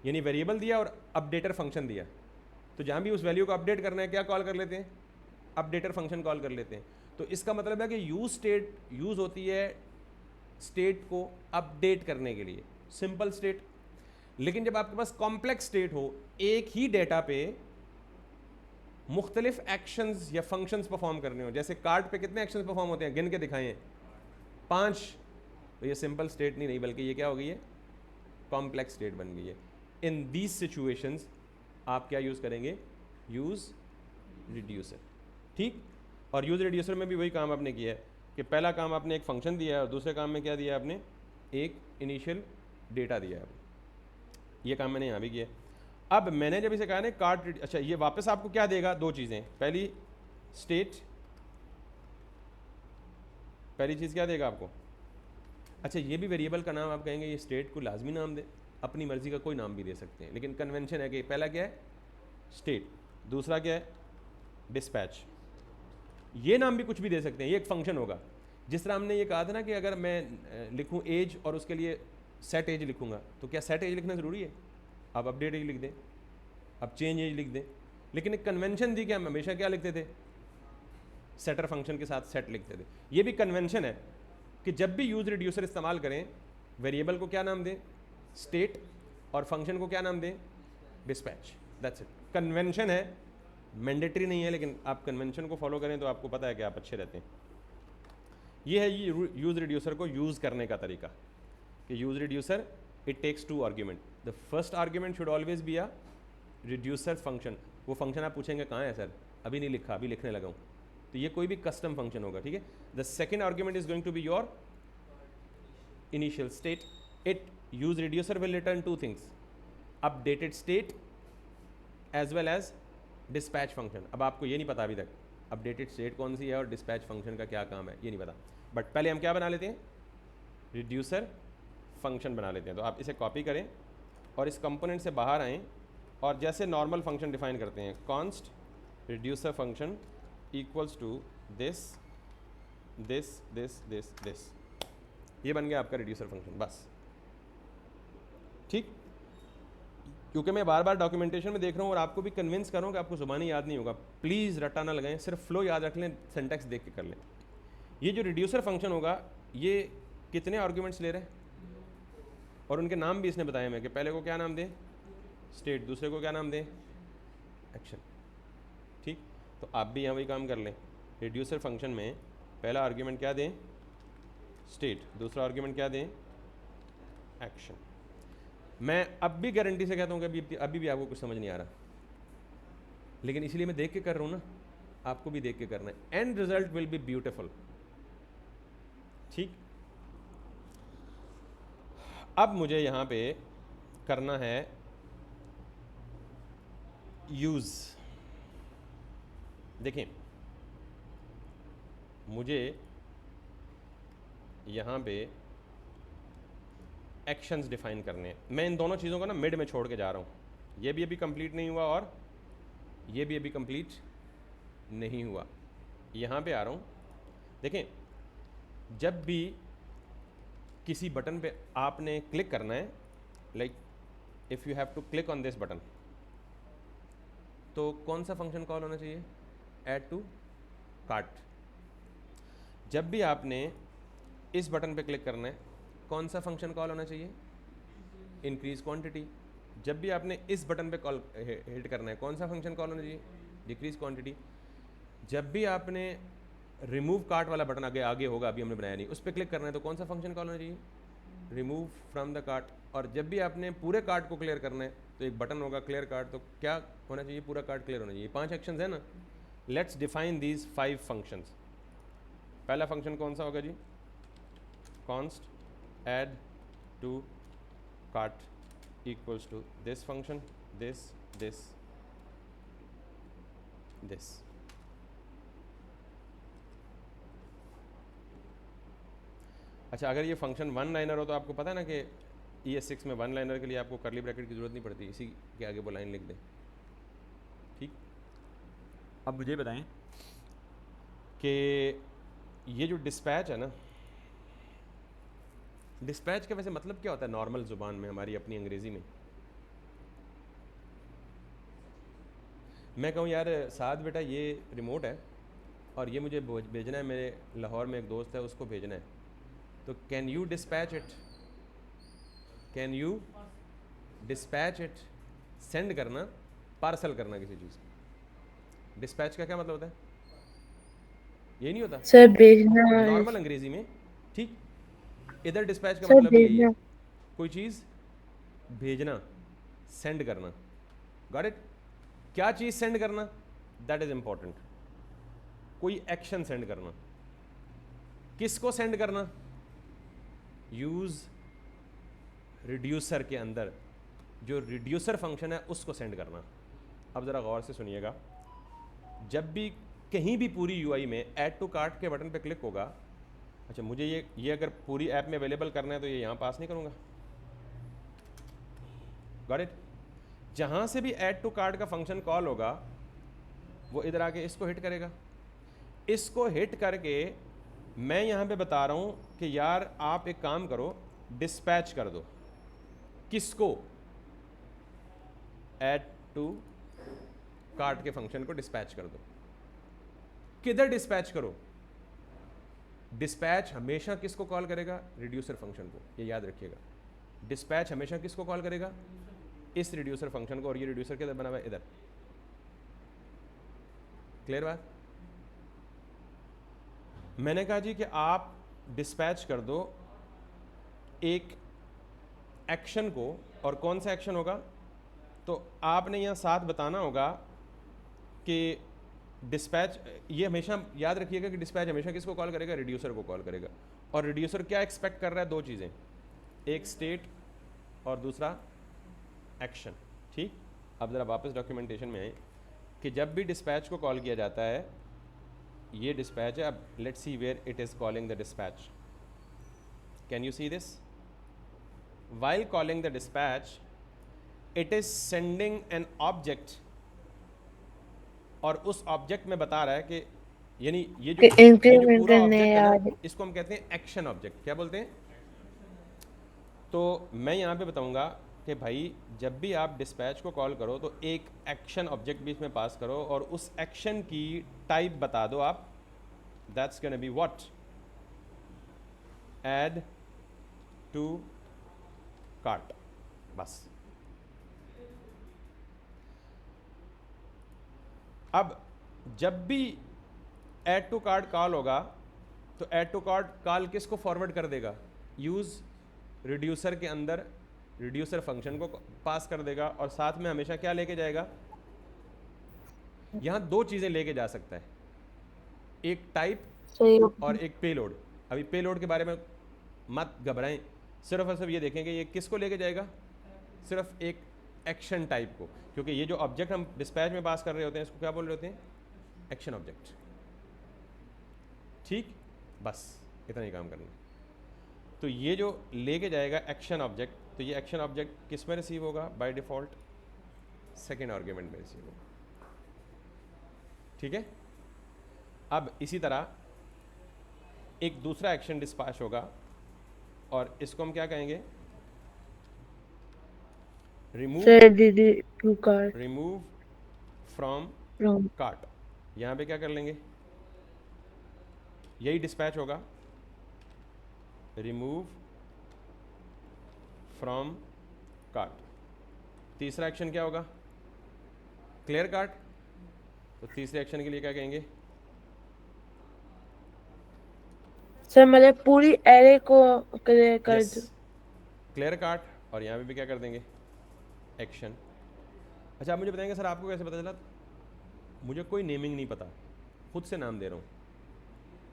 यानी वेरिएबल दिया और अपडेटर फंक्शन दिया, तो जहाँ भी उस वैल्यू को अपडेट करना है क्या कॉल कर लेते हैं, अपडेटर फंक्शन कॉल कर लेते हैं। तो इसका मतलब है कि यूज स्टेट यूज होती है स्टेट को अपडेट करने के लिए, सिंपल स्टेट। लेकिन जब आपके पास कॉम्प्लेक्स स्टेट हो, एक ही डेटा पे मुख्तलिफ एक्शंस या फंक्शंस परफॉर्म करने हो, जैसे कार्ड पे कितने एक्शंस परफॉर्म होते हैं, गिन के दिखाए हैं, 5, तो ये सिंपल स्टेट नहीं बल्कि ये क्या हो गई है, कॉम्प्लेक्स स्टेट बन गई है। इन दीज सिचुएशंस आप क्या यूज़ करेंगे, यूज़ रिड्यूसर। ठीक, और यूज़ रिड्यूसर में भी वही काम आपने किया है कि पहला काम आपने एक फंक्शन दिया है और दूसरे काम में क्या दिया आपने, एक इनिशियल डेटा दिया है। ये काम मैंने यहाँ भी किया है। अब मैंने जब इसे कहा ना कार्ट, अच्छा ये वापस आपको क्या देगा, 2 चीज़ें, पहली स्टेट, पहली चीज़ क्या देगा आपको, अच्छा ये भी वेरिएबल का नाम आप कहेंगे ये स्टेट को लाजमी नाम दे, अपनी मर्जी का कोई नाम भी दे सकते हैं, लेकिन कन्वेंशन है कि पहला क्या है स्टेट, दूसरा क्या है डिस्पैच। ये नाम भी कुछ भी दे सकते हैं, ये एक फंक्शन होगा। जिस तरह हमने ये कहा था ना कि अगर मैं लिखूँ एज और उसके लिए सेट एज लिखूँगा, तो क्या सेट एज लिखना ज़रूरी है, आप अपडेट एज लिख दें, आप चेंज एज लिख दें, लेकिन एक कन्वेंशन थी कि हम हमेशा क्या लिखते थे, सेटर फंक्शन के साथ सेट लिखते थे। ये भी कन्वेंशन है कि जब भी यूज रिड्यूसर इस्तेमाल करें, वेरिएबल को क्या नाम दें, स्टेट, और फंक्शन को क्या नाम दें, डिस्पैच। दैट्स इट, कन्वेंशन है, मैंडेटरी नहीं है, लेकिन आप कन्वेंशन को फॉलो करें तो आपको पता है कि आप अच्छे रहते हैं। ये है यूज रिड्यूसर को यूज़ करने का तरीका कि use reducer it takes 2 argument. The first argument should always be a reducer function. वो फंक्शन आप पूछेंगे कहाँ है सर, अभी नहीं लिखा, अभी लिखने लगा हूँ, तो ये कोई भी कस्टम फंक्शन होगा, ठीक है। The second argument is going to be your initial state. It use reducer will return 2 things, updated state as well as dispatch function. अब आपको ये नहीं पता अभी तक अपडेटेड स्टेट कौन सी है और डिस्पैच फंक्शन का क्या काम है, ये नहीं पता, बट पहले हम क्या बना लेते हैं, रिड्यूसर फंक्शन बना लेते हैं। तो आप इसे कॉपी करें और इस कंपोनेंट से बाहर आएँ और जैसे नॉर्मल फंक्शन डिफाइन करते हैं, const reducer function equals to this this this this this, ये बन गया आपका रिड्यूसर फंक्शन, बस। ठीक, क्योंकि मैं बार बार डॉक्यूमेंटेशन में देख रहा हूँ और आपको भी कन्विंस कर रहा हूँ कि आपको ज़ुबानी याद नहीं होगा, प्लीज़ रट्टा ना लगाएं, सिर्फ फ्लो याद रख लें, सिंटैक्स देख के कर लें। ये जो रिड्यूसर फंक्शन होगा ये कितने आर्ग्यूमेंट्स ले रहे हैं, और उनके नाम भी इसने बताया मैं कि पहले को क्या नाम दें, स्टेट, दूसरे को क्या नाम दें, एक्शन। ठीक, तो आप भी यहाँ वही काम कर लें, रिड्यूसर फंक्शन में पहला आर्ग्यूमेंट क्या दें, स्टेट, दूसरा आर्ग्यूमेंट क्या दें, एक्शन। मैं अब भी गारंटी से कहता हूँ कि अभी भी आपको कुछ समझ नहीं आ रहा, लेकिन इसीलिए मैं देख के कर रहा हूँ ना, आपको भी देख के करना है, and result will be beautiful. ठीक, अब मुझे यहाँ पे करना है यूज़। देखें, मुझे यहाँ पे एक्शंस डिफाइन करने हैं। मैं इन दोनों चीज़ों को ना मिड में छोड़ के जा रहा हूँ, ये भी अभी कंप्लीट नहीं हुआ और ये भी अभी कंप्लीट नहीं हुआ। यहाँ पे आ रहा हूँ, देखें, जब भी किसी बटन पे आपने क्लिक करना है, like if you have to click on this button, तो कौन सा फंक्शन कॉल होना चाहिए? Add to cart. जब भी आपने इस बटन पे क्लिक करना है, कौन सा फंक्शन कॉल होना चाहिए? Increase quantity. जब भी आपने इस बटन पे कॉल हिट करना है, कौन सा फंक्शन कॉल होना चाहिए? Decrease quantity. जब भी आपने रिमूव कार्ट वाला बटन आगे आगे होगा, अभी हमने बनाया नहीं, उस पर क्लिक करना है तो कौन सा फंक्शन कॉल होना चाहिए? Remove from the cart. और जब भी आपने पूरे कार्ट को क्लियर करना है तो एक बटन होगा क्लियर कार्ट, तो क्या होना चाहिए? पूरा कार्ट क्लियर होना चाहिए। 5 एक्शंस है ना। Let's define these 5 functions. पहला फंक्शन कौन सा होगा जी? Const add to cart equals to this function, this this this. अच्छा, अगर ये फंक्शन वन लाइनर हो तो आपको पता है ना कि ES6 में वन लाइनर के लिए आपको करली ब्रैकेट की ज़रूरत नहीं पड़ती, इसी के आगे वो लाइन लिख दें। ठीक। अब मुझे बताएं कि ये जो डिस्पैच है ना, डिस्पैच का वैसे मतलब क्या होता है नॉर्मल ज़ुबान में, हमारी अपनी अंग्रेज़ी में? मैं कहूँ यार साथ बेटा ये रिमोट है और ये मुझे भेजना है, मेरे लाहौर में एक दोस्त है उसको भेजना है, तो can you dispatch it? Can you dispatch it? Send करना, पार्सल करना किसी चीज़। डिस्पैच का क्या मतलब होता है? ये नहीं होता सर भेजना है। नॉर्मल अंग्रेजी में? ठीक, इधर डिस्पैच का सर मतलब भी यही है, भेजना। कोई चीज़ भेजना, सेंड करना। Got it? क्या चीज़ सेंड करना, दैट इज इंपॉर्टेंट। कोई एक्शन सेंड करना। किसको सेंड करना? यूज रिड्यूसर के अंदर जो रिड्यूसर फंक्शन है उसको सेंड करना। अब ज़रा गौर से सुनिएगा, जब भी कहीं भी पूरी यूआई में ऐड टू कार्ट के बटन पे क्लिक होगा, अच्छा मुझे ये अगर पूरी ऐप में अवेलेबल करना है तो ये यहाँ पास नहीं करूँगा। Got it? जहाँ से भी ऐड टू कार्ट का फंक्शन कॉल होगा वो इधर आके इसको हिट करेगा। इसको हिट करके मैं यहाँ पे बता रहा हूँ कि यार आप एक काम करो, डिस्पैच कर दो। किसको? ऐड टू कार्ट के फंक्शन को डिस्पैच कर दो। किधर डिस्पैच करो? डिस्पैच हमेशा किसको कॉल करेगा? रिड्यूसर फंक्शन को, ये याद रखिएगा। डिस्पैच हमेशा किसको कॉल करेगा? इस रिड्यूसर फंक्शन को। और ये रिड्यूसर किधर बना हुआ है? इधर। क्लियर बात? मैंने कहा जी कि आप डिस्पैच कर दो एक एक्शन को, और कौन सा एक्शन होगा? तो आपने यहाँ साथ बताना होगा कि डिस्पैच, ये हमेशा याद रखिएगा कि डिस्पैच हमेशा किसको कॉल करेगा? रिड्यूसर को कॉल करेगा। और रिड्यूसर क्या एक्सपेक्ट कर रहा है? 2 चीज़ें, एक स्टेट और दूसरा एक्शन। ठीक। अब ज़रा वापस डॉक्यूमेंटेशन में आए कि जब भी डिस्पैच को कॉल किया जाता है, ये डिस्पैच है। अब let's see where it is calling the dispatch. Can you see this? while calling the dispatch it is sending an object, और उस ऑब्जेक्ट में बता रहा है कि यानी ये जो इंक्रीमेंट पूरा करने ऑब्जेक्ट है याद। ना, इसको हम कहते हैं एक्शन ऑब्जेक्ट। क्या बोलते हैं? तो मैं यहाँ पे बताऊँगा कि भाई जब भी आप डिस्पैच को कॉल करो तो एक एक्शन ऑब्जेक्ट भी इसमें पास करो और उस एक्शन की टाइप बता दो आप। That's gonna be what? Add to cart. बस। अब जब भी ऐड टू कार्ट कॉल होगा तो ऐड टू कार्ट कॉल किसको फॉरवर्ड कर देगा? यूज रिड्यूसर के अंदर रिड्यूसर फंक्शन को पास कर देगा, और साथ में हमेशा क्या लेके जाएगा? यहां 2 चीजें लेके जा सकता है, एक टाइप सही। और एक पेलोड। अभी पेलोड के बारे में मत घबराएं, सिर्फ और सिर्फ ये देखें कि ये किसको लेके जाएगा? सिर्फ एक एक्शन टाइप को, क्योंकि ये जो ऑब्जेक्ट हम डिस्पैच में पास कर रहे होते हैं इसको क्या बोल रहे होते हैं? Action object. ठीक, बस इतना ही काम करना। तो ये जो लेके जाएगा एक्शन ऑब्जेक्ट, तो ये एक्शन ऑब्जेक्ट किस में रिसीव होगा? बाय डिफॉल्ट सेकेंड आर्ग्यूमेंट में रिसीव होगा। ठीक है। अब इसी तरह एक दूसरा एक्शन डिस्पैच होगा और इसको हम क्या कहेंगे? रिमूव सर दीदी to card remove from from cart. यहाँ पे क्या कर लेंगे? यही डिस्पैच होगा, रिमूव फ्रॉम कार्ट। तीसरा एक्शन क्या होगा? Clear cart. तो तीसरे एक्शन के लिए क्या कहेंगे? सर मतलब पूरी एरे को क्लियर कर यस, दो। Clear cart. और यहाँ पे भी क्या कर देंगे? एक्शन। अच्छा, आप मुझे बताएंगे सर आपको कैसे पता चला? मुझे कोई नेमिंग नहीं पता, खुद से नाम दे रहा हूँ।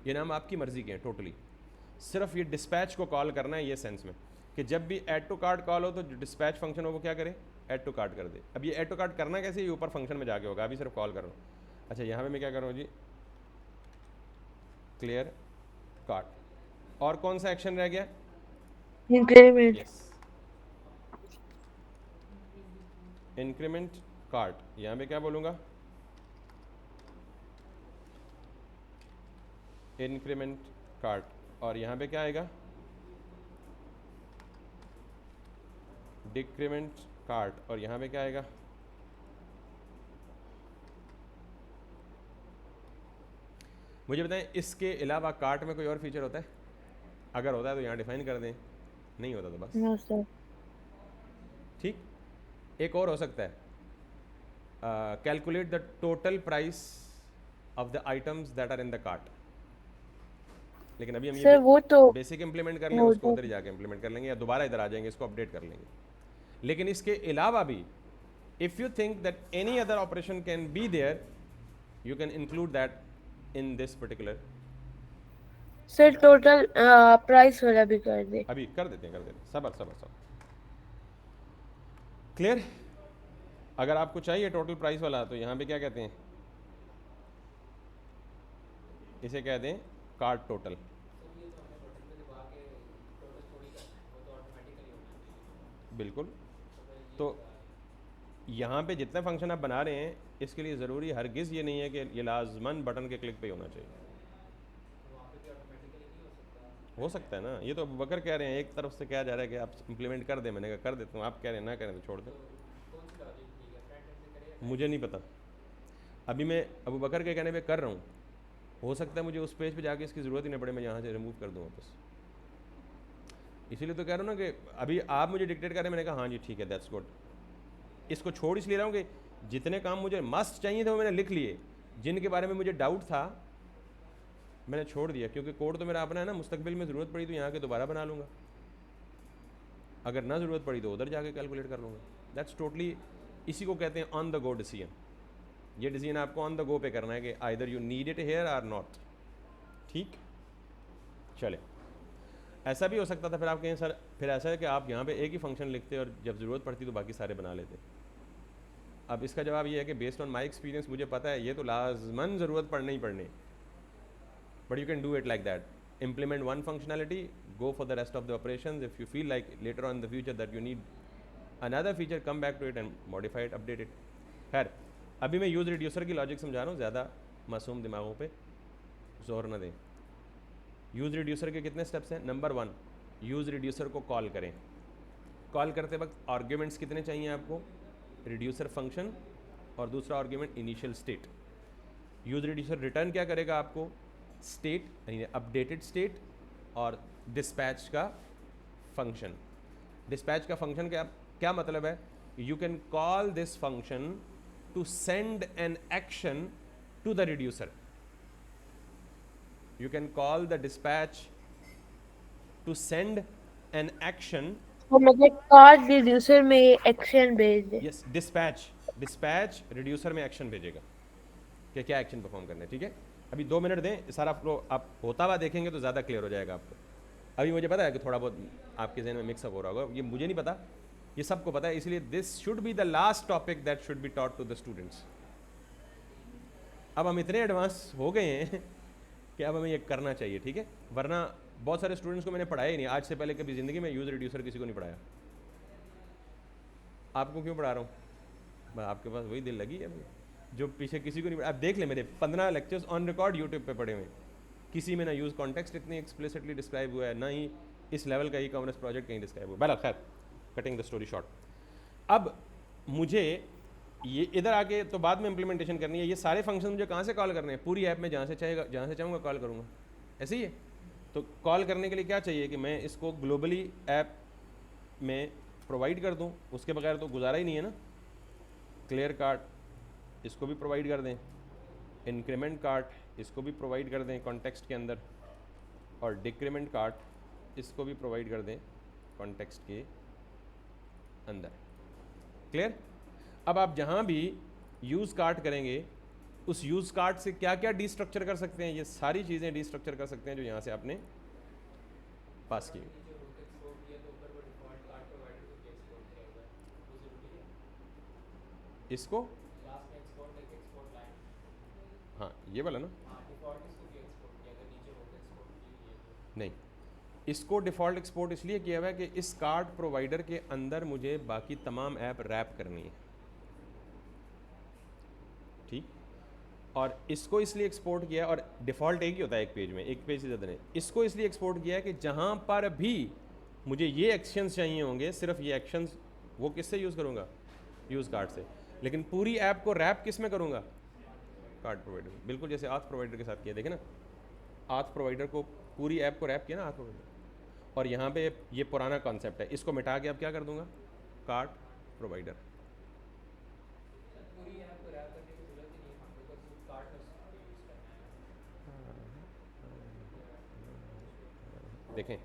ये नाम आपकी मर्जी के हैं टोटली। सिर्फ ये डिस्पैच को कॉल करना है ये सेंस में कि जब भी ऐड टू कार्ट कॉल हो तो जो डिस्पैच फंक्शन हो वो क्या करे? ऐड टू कार्ट कर दे। अब ये ऐड टू कार्ट करना कैसे? ये ऊपर फंक्शन में जाके होगा, अभी सिर्फ कॉल कर रहा हूँ। अच्छा, यहाँ पे मैं क्या कर रहा हूँ जी? Clear cart. और कौन सा एक्शन रह गया? इंक्रीमेंट। Yes, increment cart. यहाँ पे क्या बोलूँगा? Increment cart. और यहाँ पे क्या आएगा? Decrement cart. और यहाँ पे क्या आएगा? मुझे बताएं इसके अलावा कार्ट में कोई और फीचर होता है? अगर होता है तो यहाँ डिफाइन कर दें, नहीं होता तो बस नो सर। ठीक। एक और हो सकता है, calculate the total price of the items that are in the cart. लेकिन अभी हम सर वो तो बेसिक इंप्लीमेंट कर लें, वो उसको तो उधर ही जाके इंप्लीमेंट कर लेंगे या दोबारा इधर आ जाएंगे, इसको अपडेट कर लेंगे। लेकिन इसके अलावा भी if you think that any other operation can be there, you can include that in this particular. Sir total price वाला भी कर दे। अभी कर देते हैं, सबर सबर सबर। क्लियर? अगर आपको चाहिए टोटल प्राइस वाला तो यहाँ पे क्या कहते हैं? इसे कह दें कार्ट टोटल। बिल्कुल। तो यहाँ पे जितने फंक्शन आप बना रहे हैं इसके लिए ज़रूरी हरगिज़ ये नहीं है कि ये लाजमन बटन के क्लिक पे ही होना चाहिए। हो सकता है ना, ये तो अबू बकर कह रहे हैं, एक तरफ से कहा जा रहा है कि आप इम्प्लीमेंट कर दें। मैंने कहा कर देता हूँ, आप कह रहे हैं ना करें तो छोड़ दें, मुझे नहीं पता। अभी मैं अबू बकर के कहने पे कर रहा हूँ, हो सकता है मुझे उस पेज पे जाके इसकी ज़रूरत ही नहीं पड़े, मैं यहाँ से रिमूव कर दूँ वापस। इसीलिए तो कह रहा हूँ ना कि अभी आप मुझे डिक्टेट करें, मैंने कहा हाँ जी ठीक है, दैट्स गुड। इसको छोड़ इसलिए रहा हूँ कि जितने काम मुझे मस्ट चाहिए थे वो मैंने लिख लिए, जिनके बारे में मुझे डाउट था मैंने छोड़ दिया, क्योंकि कोड तो मेरा अपना है ना। मुस्तकबिल में ज़रूरत पड़ी तो यहाँ के दोबारा बना लूँगा, अगर ना ज़रूरत पड़ी तो उधर जाके कैलकुलेट कर लूँगा। दैट्स टोटली, इसी को कहते हैं ऑन द गो डिसीजन। ये डिसीजन आपको ऑन द गो पे करना है कि either you need it here or not. ठीक, चले। ऐसा भी हो सकता था फिर आप कहें सर फिर ऐसा है कि आप यहाँ पे एक ही फंक्शन लिखते और जब ज़रूरत पड़ती तो बाकी सारे बना लेते। अब इसका जवाब ये है कि बेस्ड ऑन माई एक्सपीरियंस मुझे पता है ये तो लाजमन ज़रूरत पड़ने ही पड़ने, but you can do it like that. implement one functionality, go for the rest of the operations. If you feel like later on in the future that you need another feature, come back to it and modify it, update it. खैर अभी मैं यूज़ रिड्यूसर की लॉजिक समझा रहा हूँ, ज़्यादा मासूम दिमागों पे जोर न दें। यूज़ रिड्यूसर के कितने स्टेप्स हैं? नंबर 1, यूज़ रिड्यूसर को कॉल करें। कॉल करते वक्त आर्ग्यूमेंट्स कितने चाहिए आपको? रिड्यूसर फंक्शन और दूसरा argument initial state. Use reducer return क्या करेगा आपको? स्टेट यानी अपडेटेड स्टेट और डिस्पैच का फंक्शन। डिस्पैच का फंक्शन क्या क्या मतलब है? You can call this function to send an action to the reducer. You can call the dispatch to send an action. तो मतलब कार्ड रिड्यूसर में एक्शन भेज दे। यस, डिस्पैच रिड्यूसर में एक्शन भेजेगा कि क्या एक्शन परफॉर्म करना है। ठीक है, अभी 2 मिनट दें, सारा फ्लो आप होता हुआ देखेंगे तो ज़्यादा क्लियर हो जाएगा आपको। अभी मुझे पता है कि थोड़ा बहुत आपके जहन में मिक्सअप हो रहा होगा, ये मुझे नहीं पता, ये सबको पता है। इसलिए this should be the last topic that should be taught to the students. अब हम इतने एडवांस हो गए हैं कि अब हमें ये करना चाहिए, ठीक है। वरना बहुत सारे स्टूडेंट्स को मैंने पढ़ाया ही नहीं, आज से पहले कभी ज़िंदगी में यूज़ रिड्यूसर किसी को नहीं पढ़ाया। आपको क्यों पढ़ा रहा हूँ? आपके पास वही दिल लगी है जो पीछे किसी को नहीं। आप देख ले, मेरे 15 लेक्चर्स ऑन रिकॉर्ड यूट्यूब पे पड़े हुए। किसी में ना यूज़ कॉन्टेक्स्ट इतनी एक्सप्लिसिटली डिस्क्राइब हुआ है, ना ही इस लेवल का ई कॉमर्स प्रोजेक्ट कहीं डिस्क्राइब हुआ। बहरहाल खैर, कटिंग द स्टोरी शॉर्ट, अब मुझे ये इधर आके तो बाद में इम्प्लीमेंटेशन करनी है। ये सारे फंक्शन मुझे कहाँ से कॉल करने हैं? पूरी ऐप में जहाँ से चाहूँगा कॉल करूँगा, ऐसे ही है। तो कॉल करने के लिए क्या चाहिए कि मैं इसको ग्लोबली ऐप में प्रोवाइड कर दूँ, उसके बगैर तो गुजारा ही नहीं है ना। क्लियर कार्ट इसको भी प्रोवाइड कर दें, इंक्रीमेंट कार्ट इसको भी प्रोवाइड कर दें कॉन्टेक्स्ट के अंदर, और डिक्रीमेंट कार्ट इसको भी प्रोवाइड कर दें कॉन्टेक्स्ट के अंदर। क्लियर? अब आप जहाँ भी यूज़ कार्ट करेंगे उस यूज़ कार्ट से क्या क्या डीस्ट्रक्चर कर सकते हैं, ये सारी चीज़ें डीस्ट्रक्चर कर सकते हैं जो यहाँ से आपने पास की। इसको हाँ ये वाला ना, नहीं, इसको डिफ़ॉल्ट एक्सपोर्ट इसलिए किया हुआ है कि इस कार्ड प्रोवाइडर के अंदर मुझे बाकी तमाम ऐप रैप करनी है, ठीक। और इसको इसलिए एक्सपोर्ट किया, और डिफ़ॉल्ट एक ही होता है एक पेज में, एक पेज से ज़्यादा नहीं। इसको इसलिए एक्सपोर्ट किया है कि जहाँ पर भी मुझे ये एक्शंस चाहिए होंगे, सिर्फ ये एक्शंस वो किससे यूज़ करूँगा? यूज़ कार्ड से। लेकिन पूरी ऐप को रैप किस में करूँगा? Card provider. बिल्कुल जैसे आथ प्रोवाइडर के साथ किया, देखे ना, आथ प्रोवाइडर को पूरी ऐप को रैप किया ना आथ प्रोवाइडर। और यहाँ पे ये पुराना कॉन्सेप्ट है, इसको मिटा के अब क्या कर दूंगा? Card provider. देखें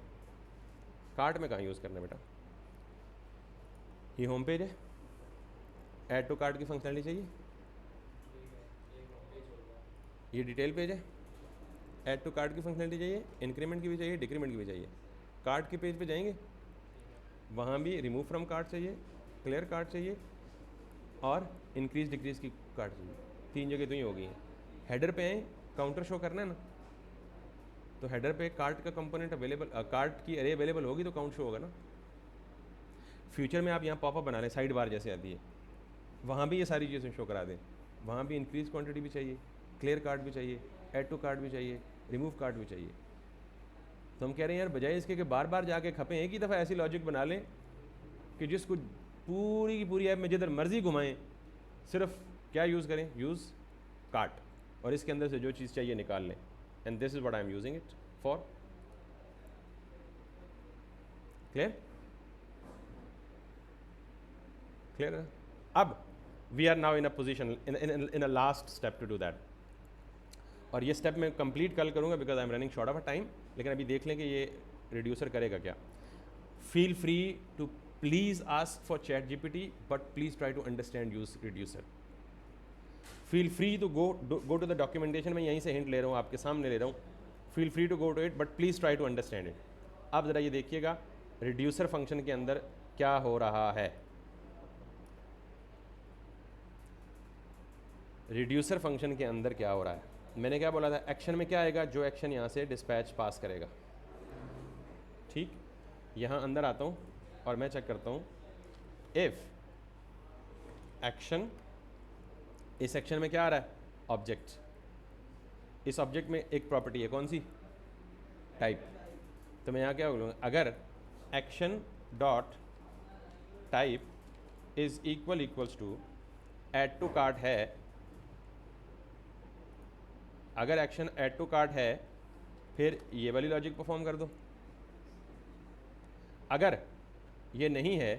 कार्ट में कहाँ यूज़ करना है बेटा? ये होम पेज है, ऐड टू कार्ट की फंक्शनलिटी चाहिए, ये डिटेल पेज है, ऐड टू कार्ट की फंक्शनलिटी चाहिए, इंक्रीमेंट की भी चाहिए, डिक्रीमेंट की भी चाहिए। कार्ट के पेज पे जाएंगे, वहाँ भी रिमूव फ्रॉम कार्ट चाहिए, क्लियर कार्ट चाहिए, और इंक्रीज डिक्रीज की कार्ट चाहिए। 3 जगह तो ही हो गई हैं। हेडर पे आए, काउंटर शो करना है ना, तो हेडर पे कार्ट का कंपोनेंट अवेलेबल, कार्ट की अरे अवेलेबल होगी तो काउंट शो होगा ना। फ्यूचर में आप यहाँ पॉपअप बना लें, साइड बार जैसे आती है, वहाँ भी ये सारी चीज़ें शो करा दें। वहाँ भी इंक्रीज क्वांटिटी भी चाहिए, क्लियर कार्ट भी चाहिए, ऐड टू कार्ट भी चाहिए, रिमूव कार्ट भी चाहिए। तो हम कह रहे हैं यार बजाय इसके कि बार बार जाके खपें, एक ही दफ़ा ऐसी लॉजिक बना लें कि जिसको पूरी की पूरी ऐप में जिधर मर्जी घुमाएं, सिर्फ क्या यूज़ करें? यूज़ कार्ट, और इसके अंदर से जो चीज़ चाहिए निकाल लें। And this is what I am using it for. Clear? Clear? अब we are now in a position, in a last step to do that. और ये स्टेप मैं कंप्लीट कल करूँगा because I am running short of a time. लेकिन अभी देख लें कि ये रिड्यूसर करेगा क्या। Feel free to please ask for ChatGPT, but please try to understand use reducer. Feel free to go to the documentation, मैं यहीं से हिंट ले रहा हूँ, आपके सामने ले रहा हूँ। Feel free to go to it, but please try to understand it. आप ज़रा ये देखिएगा रिड्यूसर फंक्शन के अंदर क्या हो रहा है। रिड्यूसर फंक्शन के अंदर क्या हो रहा है? मैंने क्या बोला था? एक्शन में क्या आएगा? जो एक्शन यहाँ से डिस्पैच पास करेगा, ठीक। यहाँ अंदर आता हूँ और मैं चेक करता हूँ इफ़ एक्शन, इस एक्शन में क्या आ रहा है? ऑब्जेक्ट। इस ऑब्जेक्ट में एक प्रॉपर्टी है, कौन सी? टाइप। तो मैं यहाँ क्या बोलूँगा? अगर action dot type is equals to add to cart है, अगर एक्शन ऐड टू कार्ट है फिर ये वाली लॉजिक परफॉर्म कर दो। अगर ये नहीं है,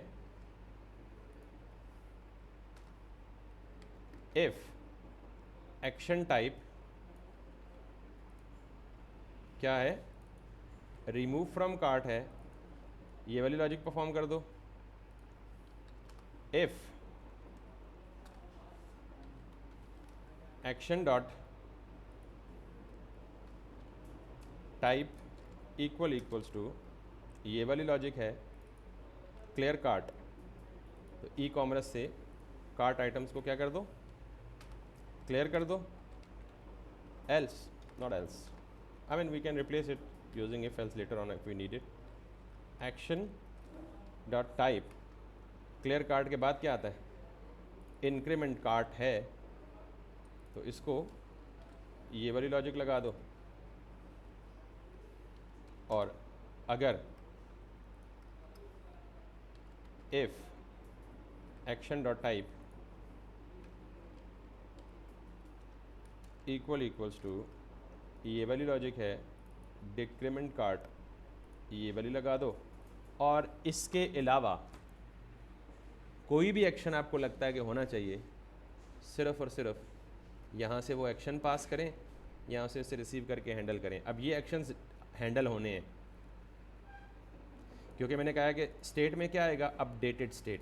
इफ एक्शन टाइप क्या है? रिमूव फ्रॉम कार्ट है, ये वाली लॉजिक परफॉर्म कर दो। If action dot type equals to, ये वाली लॉजिक है, क्लियर कार्ट, तो ई कॉमर्स से कार्ट आइटम्स को क्या कर दो? क्लियर कर दो। Else, not else, I mean we can replace it using if else later on if we need it. Action dot type clear cart के बाद क्या आता है? इंक्रीमेंट कार्ट है, तो इसको ये वाली लॉजिक लगा दो। और अगर if action dot type equals to ये वाली लॉजिक है डिक्रीमेंट कार्ट, ये वाली लगा दो, और इसके अलावा कोई भी एक्शन आपको लगता है कि होना चाहिए, सिर्फ़ और सिर्फ यहाँ से वो एक्शन पास करें, यहाँ से इसे रिसीव करके हैंडल करें। अब ये एक्शंस हैंडल होने हैं क्योंकि मैंने कहा है कि स्टेट में क्या आएगा, अपडेटेड स्टेट।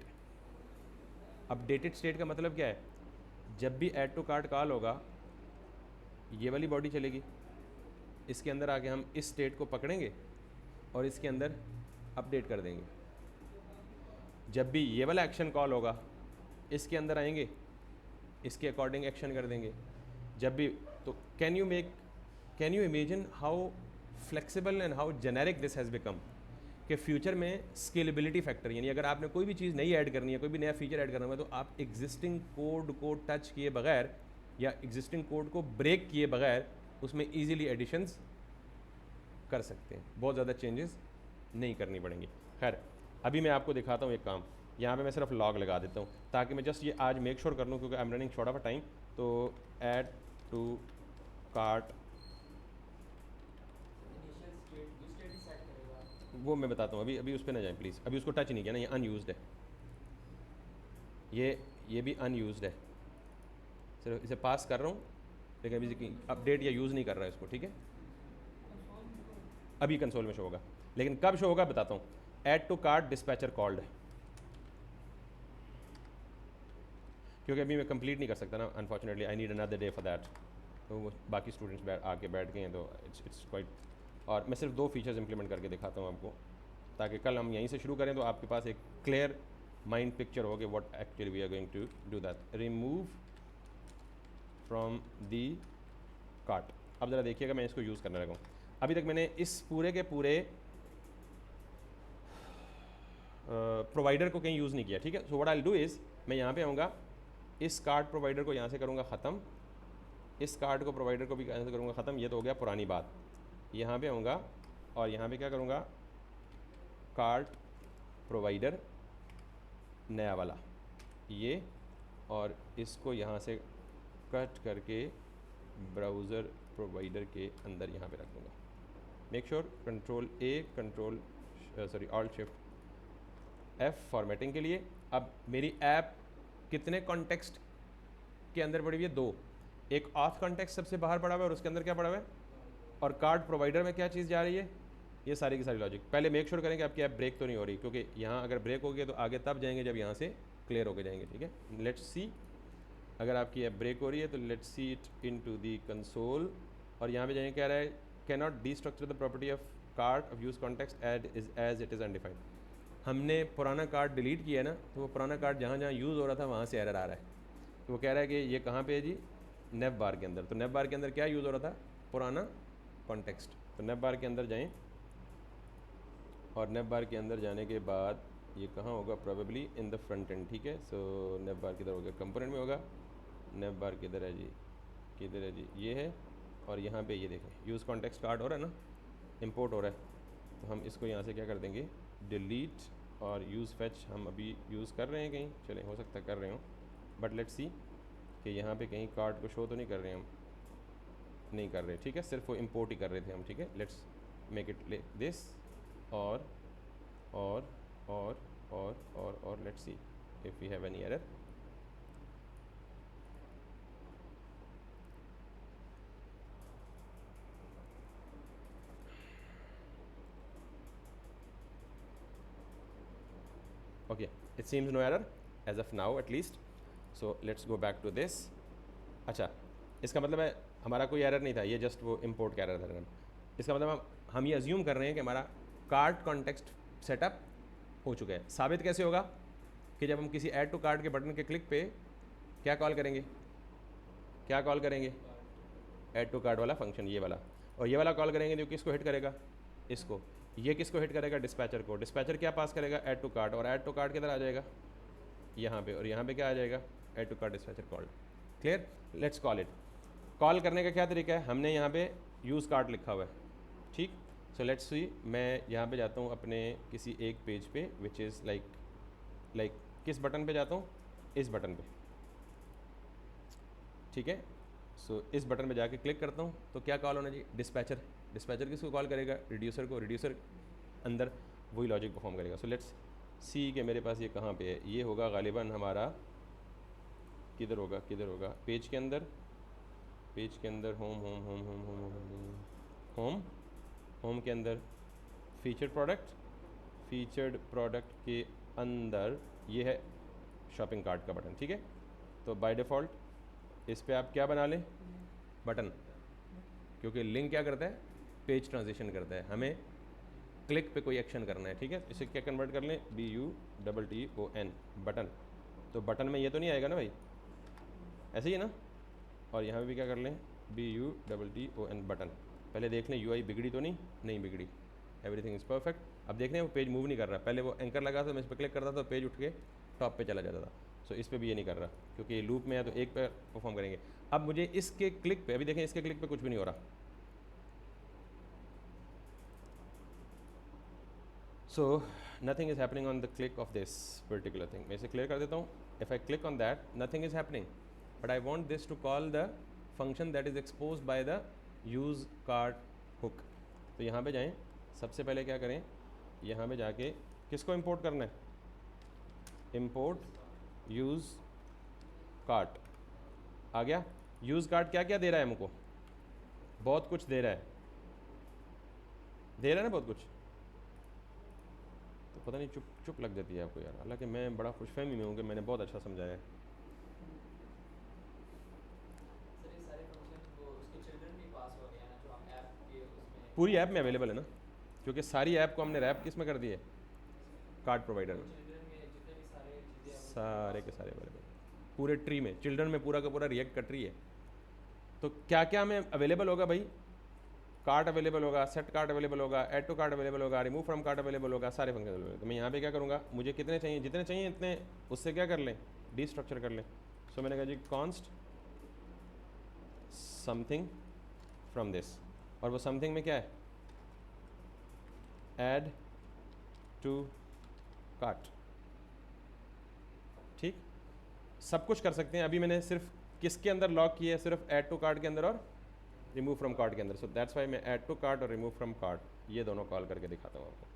अपडेटेड स्टेट का मतलब क्या है, जब भी ऐड टू कार्ट कॉल होगा ये वाली बॉडी चलेगी, इसके अंदर आके हम इस स्टेट को पकड़ेंगे और इसके अंदर अपडेट कर देंगे। जब भी ये वाला एक्शन कॉल होगा इसके अंदर आएंगे, इसके अकॉर्डिंग एक्शन कर देंगे। जब भी तो can you imagine how flexible and how generic this has become कि फ्यूचर में स्केलेबिलिटी फैक्टर, यानी अगर आपने कोई भी चीज़ नई ऐड करनी है, कोई भी नया फीचर ऐड करना है, तो आप एग्जिस्टिंग कोड को टच किए बगैर या एग्जिस्टिंग कोड को ब्रेक किए बगैर उसमें ईजीली एडिशंस कर सकते हैं, बहुत ज़्यादा चेंजेस नहीं करनी पड़ेंगी। खैर अभी मैं आपको दिखाता हूँ एक काम, यहाँ पे मैं सिर्फ लॉग लगा देता हूँ ताकि मैं जस्ट ये आज मेक श्योर कर लूँ क्योंकि आई am running short of time. तो ऐड टू कार्ट वो मैं बताता हूँ, अभी उस पर ना जाएं प्लीज़, अभी उसको टच नहीं किया ना, ये अनयूज्ड है, ये भी अनयूज्ड है, सिर्फ इसे पास कर रहा हूँ लेकिन अभी अपडेट या यूज़ नहीं कर रहा है इसको, ठीक है। अभी कंसोल में शो होगा, लेकिन कब शो होगा बताता हूँ। Add to cart dispatcher called है, क्योंकि अभी मैं कंप्लीट नहीं कर सकता ना, unfortunately I need another day for that. तो वो बाकी स्टूडेंट्स आके बैठ गए हैं तो इट्स क्वाइट, और मैं सिर्फ 2 फीचर्स इंप्लीमेंट करके दिखाता हूँ आपको ताकि कल हम यहीं से शुरू करें तो आपके पास एक क्लियर माइंड पिक्चर हो कि what actually we are going to do that. Remove from the cart. अब ज़रा देखिएगा मैं इसको यूज़ करने लगा हूँ। अभी तक मैंने इस पूरे के पूरे प्रोवाइडर को कहीं यूज़ नहीं किया, ठीक है। So what I will do is मैं यहाँ पे आऊँगा, इस कार्ड प्रोवाइडर को यहाँ से करूँगा ख़त्म, इस कार्ड को प्रोवाइडर को भी यहाँ से करूँगा ख़त्म। ये तो हो गया पुरानी बात। यहाँ पे आऊँगा और यहाँ पे क्या करूँगा, कार्ड प्रोवाइडर नया वाला ये, और इसको यहाँ से कट करके ब्राउज़र प्रोवाइडर के अंदर यहाँ पे रख दूँगा। Make sure control alt shift F formatting के लिए। अब मेरी ऐप कितने कॉन्टेक्स्ट के अंदर पड़ी हुई है, 2। एक ऑथ कॉन्टेक्स्ट सबसे बाहर पड़ा हुआ है और उसके अंदर क्या पड़ा हुआ है, और कार्ड प्रोवाइडर में क्या चीज़ जा रही है, ये सारी की सारी लॉजिक। पहले मेक श्योर करें कि आपकी ऐप ब्रेक तो नहीं हो रही, क्योंकि यहाँ अगर ब्रेक हो गई तो आगे तब जाएंगे जब यहाँ से क्लियर होके जाएंगे, ठीक है। लेट्स सी अगर आपकी ऐप ब्रेक हो रही है तो let's see it into the console, और यहाँ पे जाएंगे क्या रहा है, can not destructure the property of card of use context as it is undefined. हमने पुराना कार्ड डिलीट किया है ना, तो वो पुराना कार्ड जहाँ जहाँ यूज़ हो रहा था वहाँ से एरर आ रहा है। तो वो कह रहा है कि ये कहाँ पे है जी, नेव बार के अंदर। तो नेव बार के अंदर क्या यूज़ हो रहा था, पुराना कॉन्टेक्स्ट। तो नेव बार के अंदर जाएं, और नेव बार के अंदर जाने के बाद ये कहाँ होगा, probably in the front and, ठीक है। सो नेव बार किधर हो गया, कंपोनेंट में होगा। नेव बार किधर है जी, किधर है जी, ये है। और यहाँ पे ये देखें यूज़ कॉन्टेक्स्ट कार्ड हो रहा है ना, इंपोर्ट हो रहा है। तो हम इसको यहाँ से क्या कर देंगे, डिलीट, और यूज़ फैच हम अभी यूज़ कर रहे हैं कहीं, चलें हो सकता है कर रहे हो, बट लेट्स सी कि यहाँ पे कहीं कार्ड को शो तो नहीं कर रहे हम, नहीं कर रहे, ठीक है। सिर्फ वो इंपोर्ट ही कर रहे थे हम, ठीक है। लेट्स मेक इट दिस, और और और और और let's see if we have any error. Okay, it seems no error as of now at least. So let's go back to this. अच्छा, इसका मतलब है हमारा कोई एरर नहीं था, ये जस्ट वो इंपोर्ट का एरर था। इसका मतलब हम ये अज्यूम कर रहे हैं कि हमारा कार्ड कॉन्टेक्स्ट सेटअप हो चुका है। साबित कैसे होगा कि जब हम किसी ऐड टू कार्ड के बटन के क्लिक पे क्या कॉल करेंगे, क्या कॉल करेंगे, ऐड टू कार्ड वाला फंक्शन, ये वाला। और ये वाला कॉल करेंगे जो किसको हिट करेगा, इसको। ये किसको हिट करेगा, डिस्पैचर को। डिस्पैचर क्या पास करेगा, ऐड टू कार्ड, और ऐड टू कार्ड किधर आ जाएगा, यहाँ पे। और यहाँ पे क्या आ जाएगा, add to card dispatcher called. Clear, let's call it. Call करने का क्या तरीका है, हमने यहाँ पे यूज़ कार्ड लिखा हुआ है, ठीक। सो लेट्स सी, मैं यहाँ पे जाता हूँ अपने किसी एक पेज पे विच इज़ लाइक किस बटन पे जाता हूँ, इस बटन पे, ठीक है। सो इस बटन पे जाके क्लिक करता हूँ तो क्या कॉल होना चाहिए, डिस्पैचर। डिस्पैचर किसको कॉल करेगा, रिड्यूसर को। रिड्यूसर अंदर वही लॉजिक परफॉर्म करेगा। सो लेट्स सी कि मेरे पास ये कहाँ पे है, ये होगा गालिबन हमारा, किधर होगा पेज के अंदर, home home home home home home home home के अंदर फीचर्ड प्रोडक्ट के अंदर ये है शॉपिंग कार्ट का बटन, ठीक है। तो बाय डिफ़ॉल्ट इस पे आप क्या बना लें, बटन, क्योंकि लिंक क्या करता है, पेज ट्रांजिशन करता है, हमें क्लिक पे कोई एक्शन करना है, ठीक है। इसे क्या कन्वर्ट कर लें, BUTTON, बटन। तो बटन में ये तो नहीं आएगा ना भाई, ऐसे ही है ना। और यहाँ भी क्या कर लें, BUTTON, बटन। पहले देख लें UI बिगड़ी तो नहीं बिगड़ी, एवरीथिंग इज़ परफेक्ट। अब देख लें वो पेज मूव नहीं कर रहा, पहले वो एंकर लगा था, मैं इस पर क्लिक करता था तो पेज उठ के टॉप पे चला जाता था। सो इस पर भी ये नहीं कर रहा, क्योंकि ये लूप में है तो एक पे परफॉर्म करेंगे। अब मुझे इसके क्लिक पे, अभी देखें इसके क्लिक पे कुछ भी नहीं हो रहा। So nothing is happening on the click of this particular thing. मैं इसे क्लियर कर देता हूँ। If I click on that, nothing is happening, but I want this to call the function that is expose by the use cart hook. तो यहाँ पे जाएं, सबसे पहले क्या करें, यहाँ पे जाके किसको इंपोर्ट करना है, इंपोर्ट यूज़ कार्ट। आ गया। यूज़ कार्ट क्या क्या दे रहा है हमको, बहुत कुछ दे रहा है ना बहुत कुछ। तो पता नहीं चुप लग जाती है आपको यार, हालांकि मैं बड़ा खुशफहमी में हूँ कि मैंने बहुत अच्छा समझाया है। पूरी ऐप में अवेलेबल है ना, क्योंकि सारी ऐप को हमने रैप किस में कर दी है, कार्ड प्रोवाइडर में, सारे के सारे अवेलेबल पूरे ट्री में। चिल्ड्रन में पूरा का पूरा रिएक्ट का ट्री है। तो क्या क्या हमें अवेलेबल होगा भाई, कार्ट अवेलेबल होगा, सेट कार्ट अवेलेबल होगा, ऐड टू कार्ट अवेलेबल होगा, रिमूव फ्रॉम कार्ट अवेलेबल होगा, सारे फंक्शन अवेलेबल होगा। तो मैं यहाँ पे क्या करूँगा, मुझे कितने चाहिए, जितने चाहिए इतने, उससे क्या कर लें, डीस्ट्रक्चर कर लें। सो मैंने कहा जी कॉन्स्ट समथिंग फ्रॉम दिस, और वो समथिंग में क्या है, ऐड टू कार्ट, ठीक। सब कुछ कर सकते हैं। अभी मैंने सिर्फ किसके अंदर लॉक किया है, सिर्फ ऐड टू कार्ट के अंदर और रिमूव फ्रॉम कार्ट के अंदर। सो दैट्स वाई मैं ऐड टू कार्ट और रिमूव फ्रॉम कार्ट ये दोनों कॉल करके दिखाता हूँ आपको।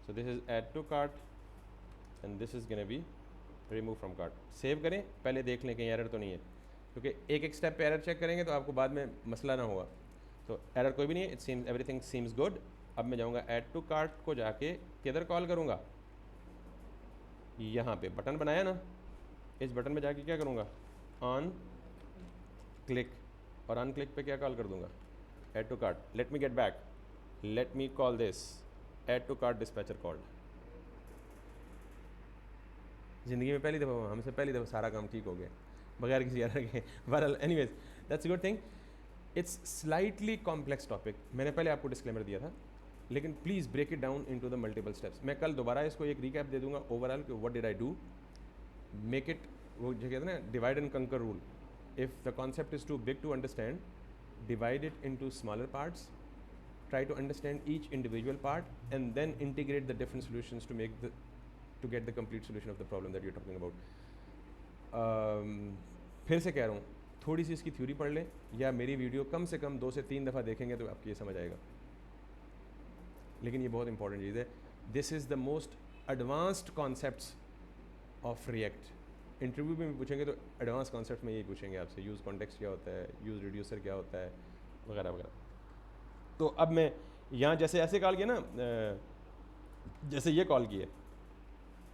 So this is add to cart and this is gonna be remove from cart. Save करें, पहले देख लें कहीं एरर तो नहीं है, क्योंकि एक एक स्टेप पे एरर चेक करेंगे तो आपको बाद में मसला ना होगा। तो एरर कोई भी नहीं है, it seems everything seems good. अब मैं जाऊँगा ऐड टू कार्ट को जाके किधर कॉल करूँगा, यहाँ पे बटन बनाया ना, इस बटन में जाके क्या करूँगा, ऑन क्लिक, और ऑन क्लिक पे क्या कॉल कर दूँगा, add to cart. Let me get back, let me call this add to cart dispatcher called. ज़िंदगी में पहली दफ़ा, हमसे पहली दफ़ा सारा काम ठीक हो गया बगैर किसी एरर के। बहरहाल anyways that's a good thing. It's slightly complex topic, मैंने पहले आपको डिस्क्लेमर दिया था, लेकिन please break it down into the multiple steps. मैं कल दोबारा इसको एक रिकैप दे दूंगा ओवरऑल कि what did I do, make it, वो जो कहते हैं ना divide and conquer rule, if the concept is too big to understand, divide it into smaller parts, try to understand each individual part and then integrate the different solutions to get the complete solution of the problem that you're talking about. फिर से कह रहा हूँ, थोड़ी सी इसकी थ्योरी पढ़ लें या मेरी वीडियो कम से कम 2 से 3 दफ़ा देखेंगे तो आपको ये समझ आएगा। लेकिन ये बहुत इंपॉर्टेंट चीज़ है, this is the most advanced concepts of react. Interview में भी पूछेंगे तो एडवांस कॉन्सेप्ट में यही पूछेंगे आपसे, यूज़ कॉन्टेक्स्ट क्या होता है, यूज़ रिड्यूसर क्या होता है, वगैरह वगैरह। तो अब मैं यहाँ जैसे ऐसे कॉल किया ना, जैसे ये कॉल किए,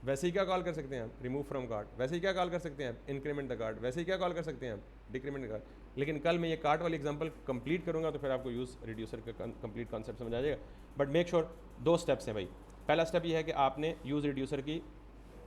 वैसे ही क्या कॉल कर सकते हैं आप, रिमूव फ्रॉम कार्ट। वैसे ही क्या कॉल कर सकते हैं आप, इंक्रीमेंट द कार्ट। वैसे ही क्या कॉल कर सकते हैं आप, डिक्रीमेंट द कार्ट। लेकिन कल मैं ये कार्ट वाली एग्जांपल कंप्लीट करूँगा तो फिर आपको यूज़ रिड्यूसर का कंप्लीट कॉन्सेप्ट समझ आ जाएगा। बट मेक श्योर 2 स्टेप्स हैं भाई। पहला स्टेप ये है कि आपने यूज़ रिड्यूसर की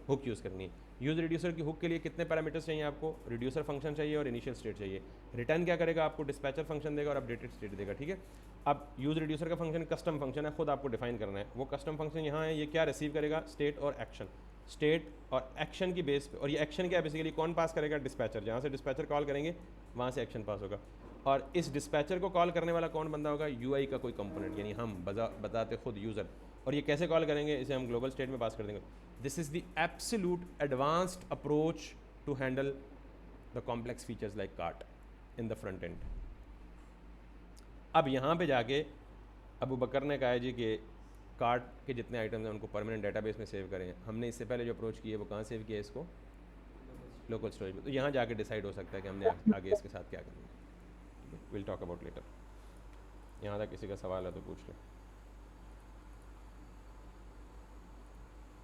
हुक यूज़ करनी है। यूज़ रिड्यूसर की हुक के लिए कितने पैरामीटर्स चाहिए आपको, रिड्यूसर फंक्शन चाहिए और इनिशियल स्टेट चाहिए। रिटर्न क्या करेगा आपको, डिस्पैचर फंक्शन देगा और अपडेटेड स्टेट देगा, ठीक है। अब यूज़ रिड्यूसर का फंक्शन कस्टम फंक्शन है, खुद आपको डिफाइन करना है। वो कस्टम फंक्शन यहाँ है, ये क्या रिसीव करेगा, स्टेट और एक्शन, स्टेट और एक्शन की बेस पे। और ये एक्शन क्या है, बेसिकली कौन पास करेगा, डिस्पैचर। जहाँ से डिस्पैचर कॉल करेंगे वहाँ से एक्शन पास होगा। और इस डिस्पैचर को कॉल करने वाला कौन बंदा होगा? यूआई का कोई कंपोनेंट, यानी हम बताते खुद यूज़र। और ये कैसे कॉल करेंगे? इसे हम ग्लोबल स्टेट में पास कर देंगे। This is the absolute advanced approach to handle the complex features like cart in the front end. अब यहाँ पे जाके अबू बकर ने कहा है जी कि कार्ट के जितने आइटम्स हैं उनको परमानेंट डेटाबेस में सेव करें। हमने इससे पहले जो अप्रोच की है वो कहाँ सेव किया है इसको? लोकल स्टोरेज में। तो यहाँ जाके डिसाइड हो सकता है कि हमने आगे इसके साथ क्या करना है। Will talk about later. यहाँ तक किसी का सवाल है तो पूछ लें।